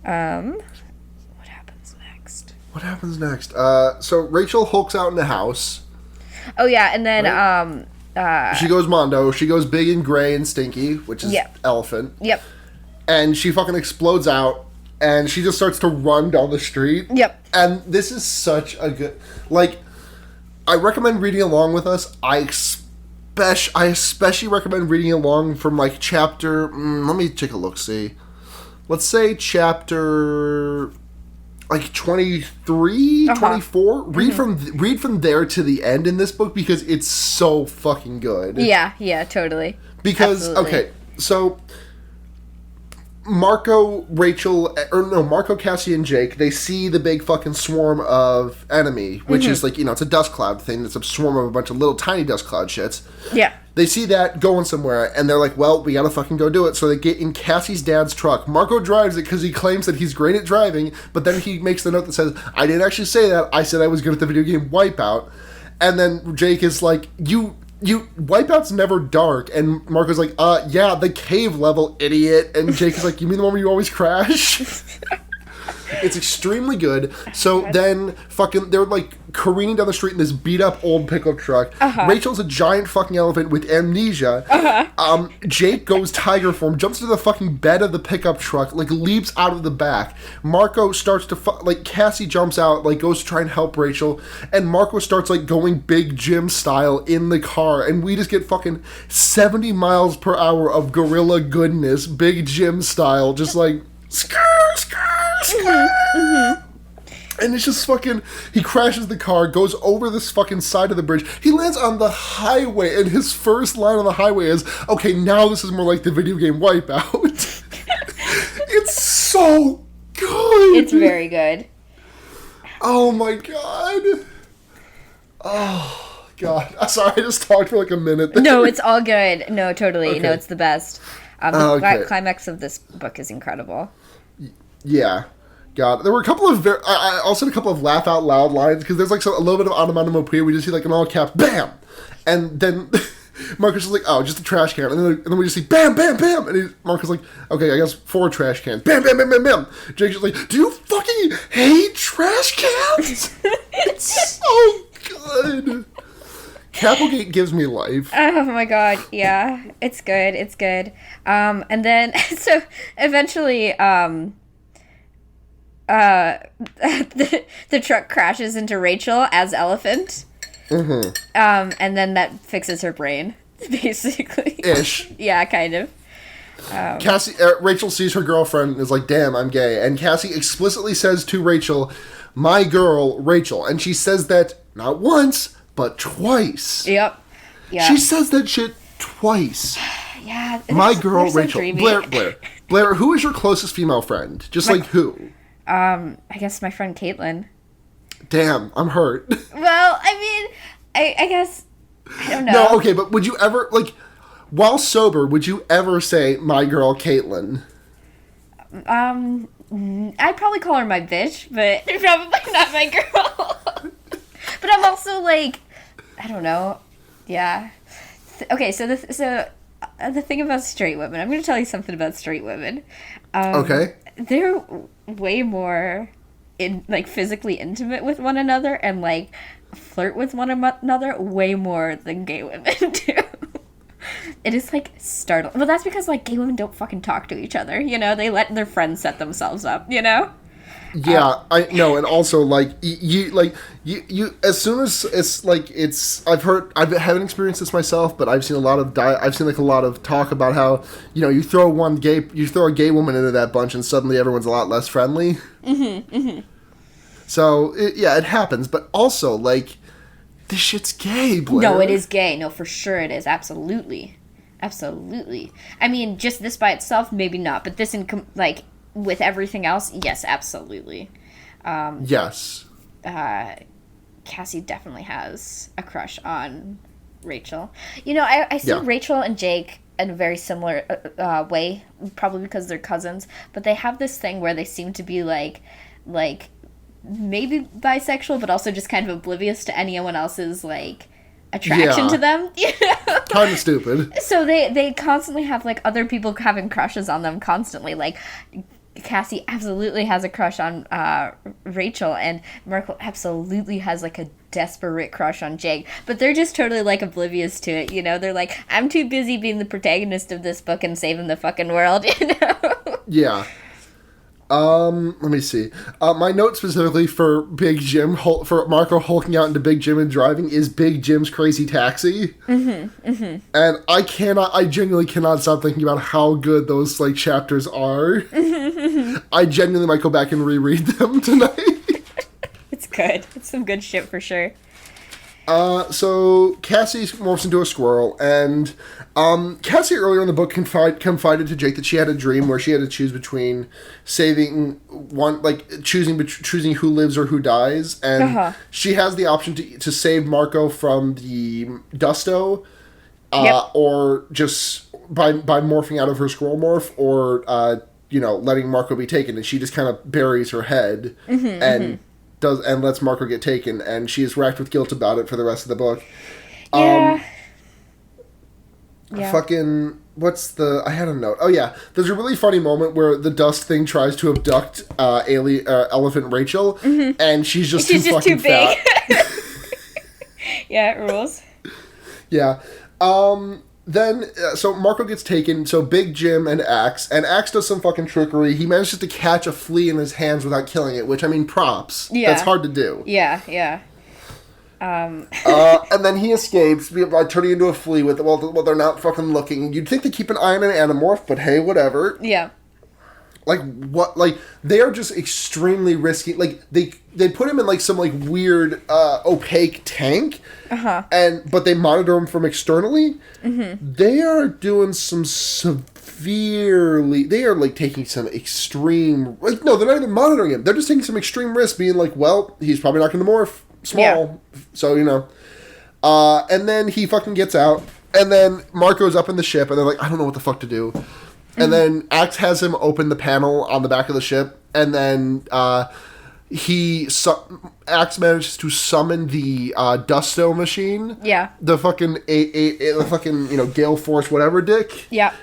What happens next? So Rachel hulks out in the house. Oh yeah, and then she goes Mondo. She goes big and gray and stinky, which is elephant. Yep. And she fucking explodes out, and she just starts to run down the street. Yep. And this is such a good... Like, I recommend reading along with us. I especially recommend reading along from, like, chapter... let me take a look, see. Let's say chapter... like 23, 24. Read from there to the end in this book, because it's so fucking good. Yeah, totally. Because, absolutely. Okay, so Marco, Cassie, and Jake, they see the big fucking swarm of enemy, which is like, it's a dust cloud thing. It's a swarm of a bunch of little tiny dust cloud shits. Yeah. They see that going somewhere, and they're like, well, we gotta fucking go do it. So they get in Cassie's dad's truck. Marco drives it because he claims that he's great at driving, but then he makes the note that says, I didn't actually say that. I said I was good at the video game Wipeout. And then Jake is like, Wipeout's never dark. And Marco's like, yeah, the cave level, idiot. And Jake is like, you mean the one where you always crash? It's extremely good. So then fucking they're like careening down the street in this beat up old pickup truck. Rachel's a giant fucking elephant with amnesia. Jake goes tiger form, jumps into the fucking bed of the pickup truck, like leaps out of the back. Marco starts to like Cassie jumps out, like goes to try and help Rachel, and Marco starts like going Big Jim style in the car, and we just get fucking 70 miles per hour of gorilla goodness, Big Jim style, just like skr, skr, skr. And it's just fucking, he crashes the car, goes over this fucking side of the bridge. He lands on the highway, and his first line on the highway is, okay, now this is more like the video game Wipeout. It's so good. It's very good. Oh my god. Oh god. I'm sorry, I just talked for like a minute there. No, it's all good. No, totally. Okay. No, it's the best. The climax of this book is incredible. Yeah. God, there were a couple of I also had a couple of laugh out loud lines because there's like a little bit of onomatopoeia. We just see like an all caps BAM, and then Marcus is like, oh, just a trash can, and then we just see BAM, BAM, BAM, and Marcus is like, okay, I guess 4 trash cans, BAM, BAM, BAM, BAM, BAM. Jake's just like, do you fucking hate trash cans? It's so good. Capelgate gives me life. Oh my god, yeah, it's good, it's good. And then so eventually, the truck crashes into Rachel as Elephant. Mm-hmm. And then that fixes her brain, basically. Ish. Yeah, kind of. Rachel sees her girlfriend and is like, damn, I'm gay. And Cassie explicitly says to Rachel, my girl, Rachel. And she says that not once, but twice. Yep. Yeah. She says that shit twice. Yeah. My girl, so Rachel. dreamy. Blair, who is your closest female friend? Just like who? I guess my friend Caitlin. Damn, I'm hurt. Well, I mean, I guess, I don't know. No, okay, but would you ever, like, while sober, would you ever say, my girl, Caitlin? I'd probably call her my bitch, but probably not my girl. But I'm also, like, I don't know. Yeah. Okay, so the thing about straight women, I'm going to tell you something about straight women. Okay. They're way more physically intimate with one another and like flirt with one another way more than gay women do. It is like startling. Well, that's because like gay women don't fucking talk to each other, you know? They let their friends set themselves up, you know? Yeah, I know, and also like you as soon as it's like I haven't experienced this myself, but I've seen a lot of a lot of talk about how, you know, you throw a gay woman into that bunch and suddenly everyone's a lot less friendly. Mm-hmm. Mm-hmm. So it happens, but also like this shit's gay, Blair. No, it is gay. No, for sure it is. Absolutely. I mean, just this by itself, maybe not, but this with everything else, yes, absolutely. Yes. Cassie definitely has a crush on Rachel. You know, I see Rachel and Jake in a very similar way, probably because they're cousins, but they have this thing where they seem to be like maybe bisexual, but also just kind of oblivious to anyone else's like attraction to them. You know? Kind of stupid. So they constantly have like other people having crushes on them constantly, like. Cassie absolutely has a crush on Rachel, and Marco absolutely has like a desperate crush on Jake, but they're just totally like oblivious to it, you know? They're like, I'm too busy being the protagonist of this book and saving the fucking world, you know? Yeah. Let me see. My note specifically for Big Jim, for Marco hulking out into Big Jim and driving is Big Jim's Crazy Taxi. Mm-hmm, mm-hmm. And I genuinely cannot stop thinking about how good those, like, chapters are. Mm-hmm. I genuinely might go back and reread them tonight. It's good. It's some good shit for sure. So Cassie morphs into a squirrel, and Cassie earlier in the book confided to Jake that she had a dream where she had to choose between saving one, like choosing who lives or who dies, and she has the option to save Marco from the Dusto, or just by morphing out of her squirrel morph, or letting Marco be taken, and she just kind of buries her head and lets Marco get taken, and she is racked with guilt about it for the rest of the book. Yeah. Yeah. Fucking, I had a note. Oh yeah, there's a really funny moment where the dust thing tries to abduct elephant Rachel, and she's just too fucking fat. Yeah, it rules. Yeah. Then, so Marco gets taken, so Big Jim and Axe does some fucking trickery. He manages to catch a flea in his hands without killing it, which, I mean, props. Yeah. That's hard to do. Yeah. And then he escapes by turning into a flea while they're not fucking looking. You'd think they keep an eye on an Animorph, but hey, whatever. Yeah. Like, what, like, they are just extremely risky. Like, they put him in, like, some, like, weird, opaque tank. But they monitor him from externally. They are doing some they are, like, taking some extreme, like, no, they're not even monitoring him. They're just taking some extreme risk, being like, well, he's probably not going to morph small. Yeah. So, you know. And then he fucking gets out. And then Marco's up in the ship, and they're like, I don't know what the fuck to do. And then Axe has him open the panel on the back of the ship, and then Axe manages to summon the Dusto machine. Yeah. The fucking Gale Force whatever dick. Yeah.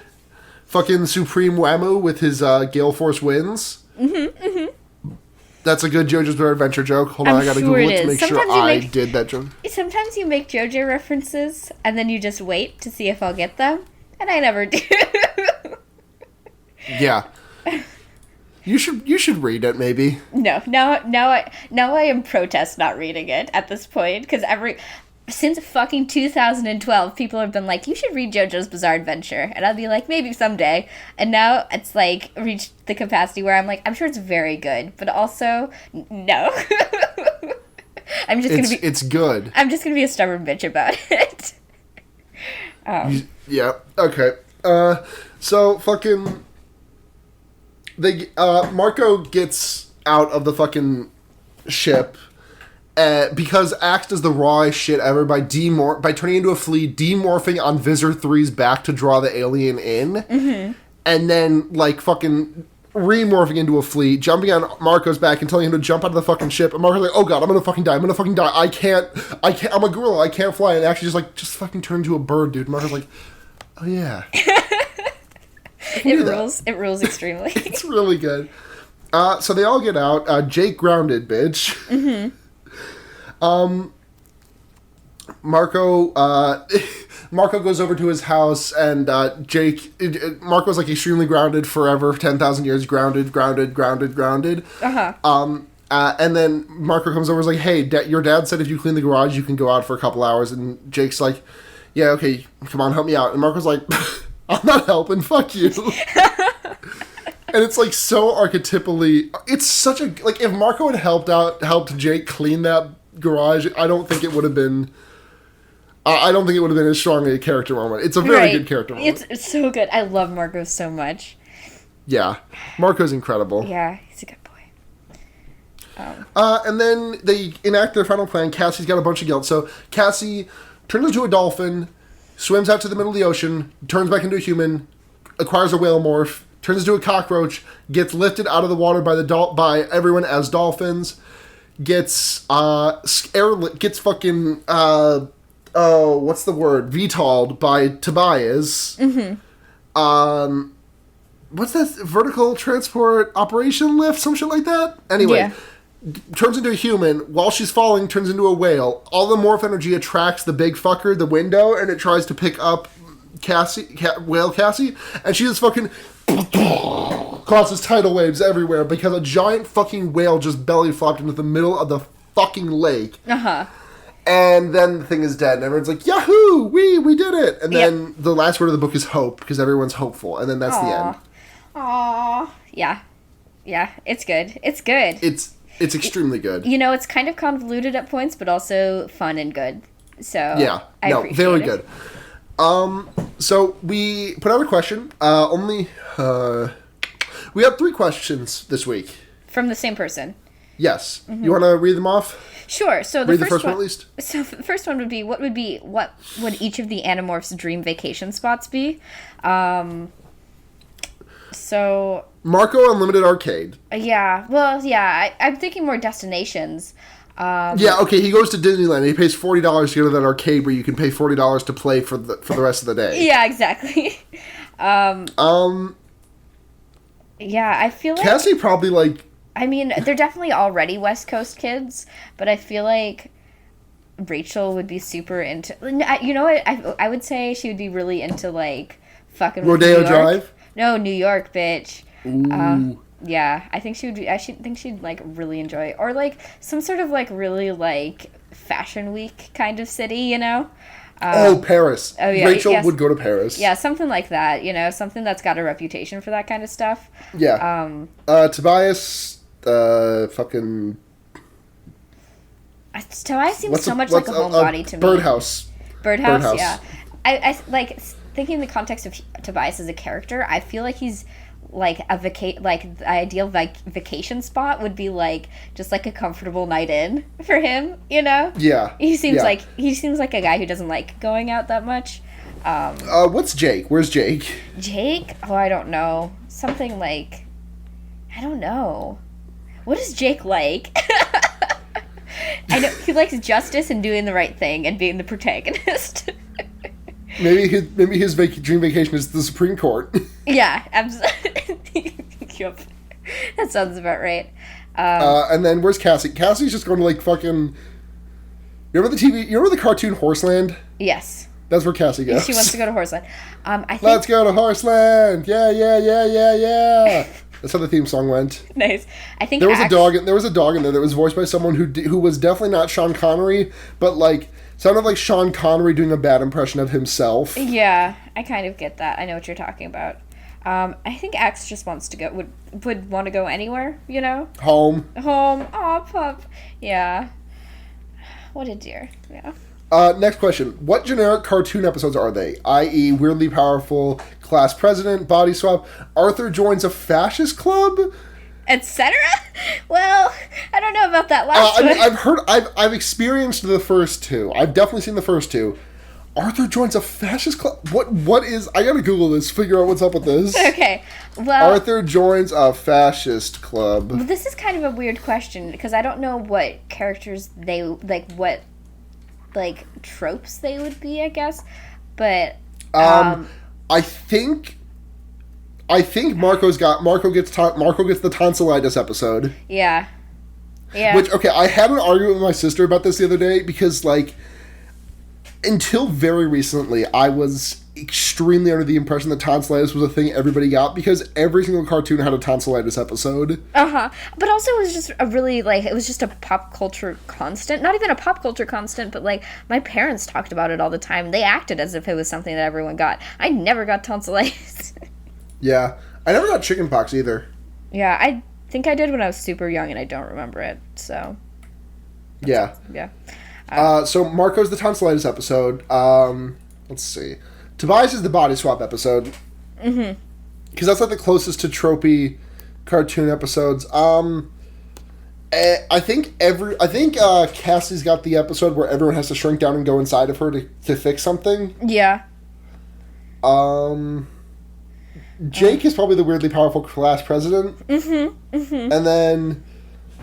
Fucking Supreme Whammo with his Gale Force winds. That's a good JoJo's Bizarre Adventure joke. Hold on, I gotta Google it to make sure I did that joke. Sometimes you make JoJo references, and then you just wait to see if I'll get them, and I never do. Yeah. You should read it, maybe. No. Now I am protest not reading it at this point, because since fucking 2012, people have been like, you should read JoJo's Bizarre Adventure, and I'll be like, maybe someday. And now it's like reached the capacity where I'm like, I'm sure it's very good, but also no. It's good. I'm just gonna be a stubborn bitch about it. Yeah. Okay. So fucking. Marco gets out of the fucking ship because Axe does the rawest shit ever by turning into a flea, demorphing on Visor 3's back to draw the alien in, and then like fucking remorphing into a flea, jumping on Marco's back and telling him to jump out of the fucking ship. And Marco's like, "Oh god, I'm gonna fucking die. I can't. I'm a gorilla. I can't fly." And actually just fucking turn into a bird, dude. And Marco's like, "Oh yeah." It rules extremely. It's really good. So they all get out. Jake grounded, bitch. Marco goes over to his house, and Marco's like extremely grounded forever, 10,000 years grounded. And then Marco comes over and is like, hey, your dad said if you clean the garage, you can go out for a couple hours. And Jake's like, yeah, okay, come on, help me out. And Marco's like, I'm not helping, fuck you. And it's like so archetypally, it's such a, like if Marco had helped Jake clean that garage, I don't think it would have been as strong a character moment. It's a very good character moment. It's so good. I love Marco so much. Yeah. Marco's incredible. Yeah, he's a good boy. And then they enact their final plan. Cassie's got a bunch of guilt. So Cassie turns into a dolphin, swims out to the middle of the ocean, turns back into a human, acquires a whale morph, turns into a cockroach, gets lifted out of the water by everyone as dolphins, gets fucking what's the word? VTOL'd by Tobias. What's that? Vertical transport operation lift? Some shit like that? Anyway. Yeah. Turns into a human. While she's falling, turns into a whale. All the morph energy attracts the big fucker, the window, and it tries to pick up whale Cassie, and she just fucking causes tidal waves everywhere because a giant fucking whale just belly flopped into the middle of the fucking lake. And then the thing is dead, and everyone's like, Yahoo! We did it! And then the last word of the book is hope, because everyone's hopeful, and then that's the end. Aww. Yeah. Yeah, it's good. It's good. It's extremely good. You know, it's kind of convoluted at points, but also fun and good. So yeah, I appreciate very it. good. So we put out a question. We have 3 questions this week from the same person. Yes. You want to read them off? Sure. So the first one at least. So the first one would be what would each of the Animorphs' dream vacation spots be? So Marco Unlimited Arcade. Yeah. Well, yeah. I'm thinking more destinations. Yeah, okay, he goes to Disneyland. He pays $40 to go to that arcade where you can pay $40 to play for the rest of the day. Yeah, exactly. Yeah, I feel like... Cassie probably, like... I mean, they're definitely already West Coast kids, but I feel like Rachel would be super into... You know what? I would say she would be really into, like, fucking with Rodeo New York. Drive? No, New York, bitch. Ooh. Yeah, I think she would be... I think she'd, like, really enjoy it. Or, like, some sort of, like, really, like, Fashion Week kind of city, you know? Paris. Oh, yeah. Rachel would go to Paris. Yeah, something like that, you know? Something that's got a reputation for that kind of stuff. Yeah. Tobias, fucking... Tobias seems so much like a homebody to me. Birdhouse. Birdhouse, yeah. I like, thinking in the context of Tobias as a character, I feel like he's... like the ideal vacation spot would be like just like a comfortable night in for him, you know? Yeah. He seems like a guy who doesn't like going out that much. What's Jake? Where's Jake? Jake? Oh, I don't know. Something like, I don't know. What is Jake like? I know he likes justice and doing the right thing and being the protagonist. Maybe his dream vacation is the Supreme Court. Yeah, absolutely. Yep. That sounds about right. And then where's Cassie? Cassie's just going to like fucking... You remember the cartoon Horseland? Yes. That's where Cassie goes. She wants to go to Horseland. Let's go to Horseland! Yeah, yeah, yeah, yeah, yeah! That's how the theme song went. Nice. I think there was a dog in there that was voiced by someone who was definitely not Sean Connery, but like sounded like Sean Connery doing a bad impression of himself. Yeah, I kind of get that. I know what you're talking about. I think Axe just wants to go, would want to go anywhere, you know? Home. Aw, pup. Yeah. What a dear. Yeah. Next question. What generic cartoon episodes are they? I.e., weirdly powerful, class president, body swap, Arthur joins a fascist club? Etc. Well, I don't know about that last one. I've experienced the first two. I've definitely seen the first two. Arthur joins a fascist club? What is... I gotta Google this, figure out what's up with this. Okay, well... Arthur joins a fascist club. Well, this is kind of a weird question, because I don't know what characters they... Like, what, like, tropes they would be, I guess. But, I think Marco gets the tonsillitis episode. Yeah. Yeah. Which, okay, I had an argument with my sister about this the other day, because, like... Until very recently, I was extremely under the impression that tonsillitis was a thing everybody got because every single cartoon had a tonsillitis episode. Uh-huh. But also it was just a really, like, it was just a pop culture constant. Not even a pop culture constant, but, like, my parents talked about it all the time. They acted as if it was something that everyone got. I never got tonsillitis. Yeah. I never got chickenpox either. Yeah, I think I did when I was super young and I don't remember it, so. Yeah. Yeah. So Marco's the tonsillitis episode. Let's see. Tobias is the body swap episode. Mm-hmm. Because that's like the closest to tropey cartoon episodes. I think Cassie's got the episode where everyone has to shrink down and go inside of her to fix something. Yeah. Jake is probably the weirdly powerful class president. Mm-hmm. Mm-hmm. And then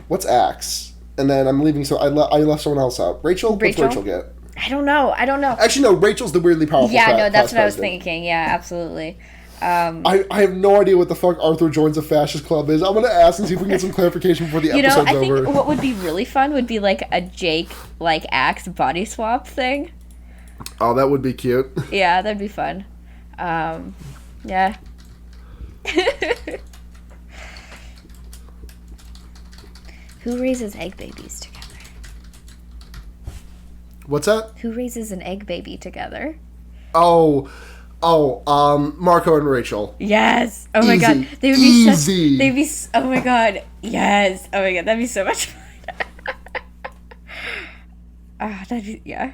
what's Axe? And then I'm leaving, so I left someone else out. Rachel? What's Rachel get? I don't know. Actually, no, Rachel's the weirdly powerful Yeah, no, that's class what I was president. thinking. Yeah, absolutely. I have no idea what the fuck Arthur joins a fascist club is. I'm going to ask and see if we can get some clarification before the episode's over. I think what would be really fun would be like a Jake, like, Axe body swap thing. Oh, that would be cute. Yeah, that'd be fun. Yeah. Who raises egg babies together? What's that? Who raises an egg baby together? Marco and Rachel. Yes. Oh my god. They would be easy. Oh my god. Yes. Oh my god. That'd be so much fun. Yeah.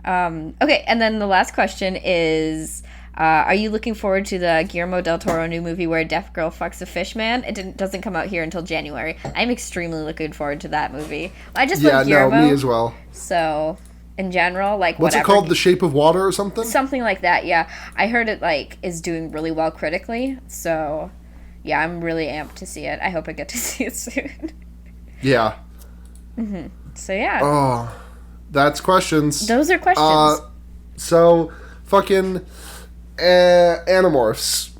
Okay, and then the last question is, are you looking forward to the Guillermo del Toro new movie where a deaf girl fucks a fish man? It doesn't come out here until January. I'm extremely looking forward to that movie. I just love Guillermo. Me as well. So, in general, like, what's whatever. It called? The Shape of Water or something? Something like that, yeah. I heard it, like, is doing really well critically, so, Yeah, I'm really amped to see it. I hope I get to see it soon. Yeah. So yeah. Oh, that's questions. Those are questions. So, fucking Animorphs.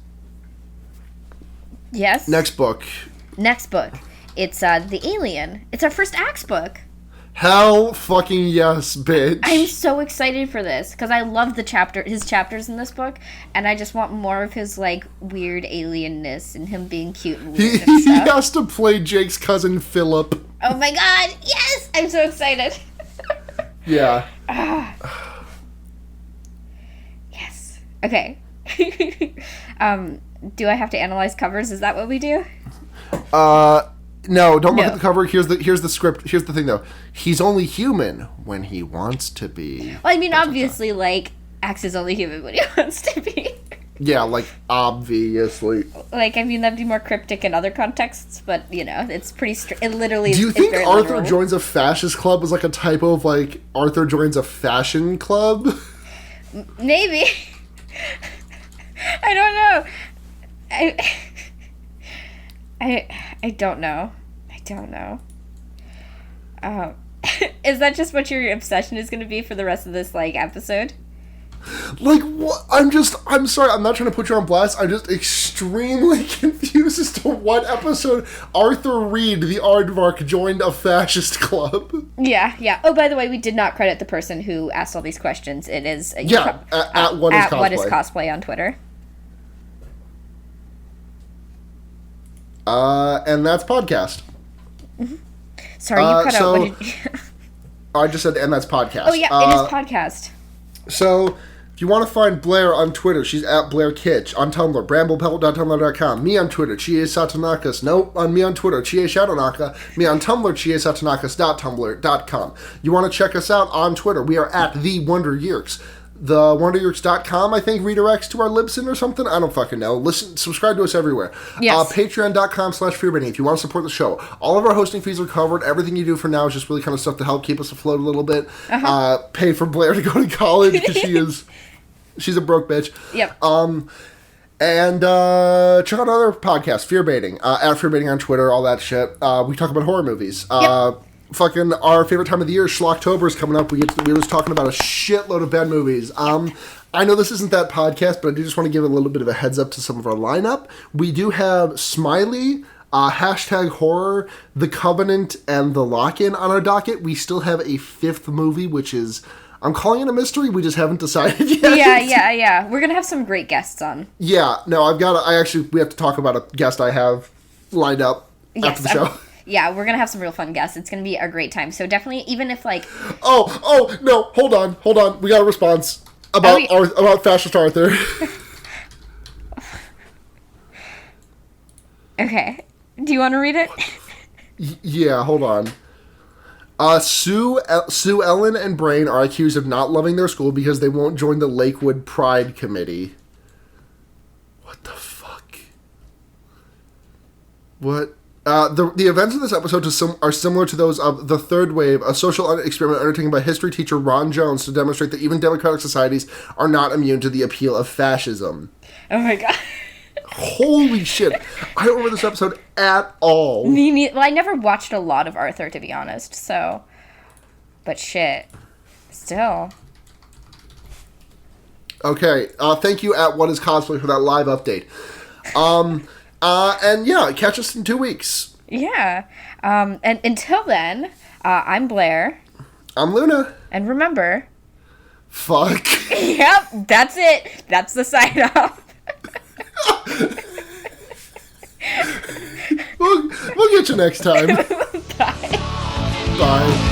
Yes. Next book. It's The Alien. It's our first Axe book. Hell fucking yes, bitch. I'm so excited for this because I love his chapters in this book, and I just want more of his like weird alienness and him being cute and weird and He stuff. has to play Jake's cousin Philip. Oh my god, yes! I'm so excited. Yeah. Yes. Okay. Do I have to analyze covers? Is that what we do? No, don't look at the cover. Here's the script. Here's the thing, though. He's only human when he wants to be. Well, I mean, obviously, like, Axe is only human when he wants to be. Yeah, like, obviously. Like, I mean, that'd be more cryptic in other contexts, but, you know, it's pretty it literally Do you think very Arthur literal. Joins a Fascist Club was like a typo of, like, Arthur Joins a Fashion Club? Maybe. I don't know. I don't know. I don't know. Is that just what your obsession is going to be for the rest of this, like, episode? Like, what? I'm sorry, I'm not trying to put you on blast. I'm just extremely confused as to what episode Arthur Reed, the aardvark, joined a fascist club. Yeah. Oh, by the way, we did not credit the person who asked all these questions. It is... At What Is Cosplay on Twitter. And that's podcast. Mm-hmm. Sorry, you cut out. What did you... I just said, and that's podcast. Oh, yeah, it is podcast. So, if you want to find Blair on Twitter, she's at Blair Kitsch. On Tumblr, bramblепelt.tumblr.com. Me on Twitter, Chie Satanakas. No, on me on Twitter, Chie Shadonaka. Me on Tumblr, chiesatanakas.tumblr.com. You want to check us out on Twitter, we are at The Wonder Yeerks. The WonderYeerks.com, I think, redirects to our Libsyn or something. I don't fucking know. Listen, subscribe to us everywhere. Yes. Patreon.com/fearbaiting if you want to support the show. All of our hosting fees are covered. Everything you do for now is just really kind of stuff to help keep us afloat a little bit. Pay for Blair to go to college because she's a broke bitch. Yep. And check out other podcasts, Fearbaiting, at Fearbaiting on Twitter, all that shit. We talk about horror movies. Yep. Fucking our favorite time of the year, Schlocktober, is coming up. We're just talking about a shitload of bad movies. I know this isn't that podcast, but I do just want to give a little bit of a heads up to some of our lineup. We do have Smiley, #horror, The Covenant, and The Lock-In on our docket. We still have a fifth movie, which is, I'm calling it a mystery. We just haven't decided yet. Yeah. We're gonna have some great guests on. Yeah, no, we have to talk about a guest I have lined up after the show. Yeah, we're gonna have some real fun guests. It's gonna be a great time. So definitely, even if like... Oh, no, hold on. We got a response about about Fascist Arthur. Okay. Do you want to read it? Yeah, hold on. Sue Ellen and Brain are accused of not loving their school because they won't join the Lakewood Pride Committee. What the fuck? What? The events of this episode are similar to those of The Third Wave, a social experiment undertaken by history teacher Ron Jones to demonstrate that even democratic societies are not immune to the appeal of fascism. Oh my god. Holy shit. I don't remember this episode at all. Me neither. Well, I never watched a lot of Arthur, to be honest, so... But shit. Still. Okay, thank you at What Is Cosplay for that live update. And yeah, catch us in 2 weeks. Yeah. And until then, I'm Blair. I'm Luna. And remember... Fuck. Yep, that's it. That's the sign-off. We'll get you next time. Bye. Bye.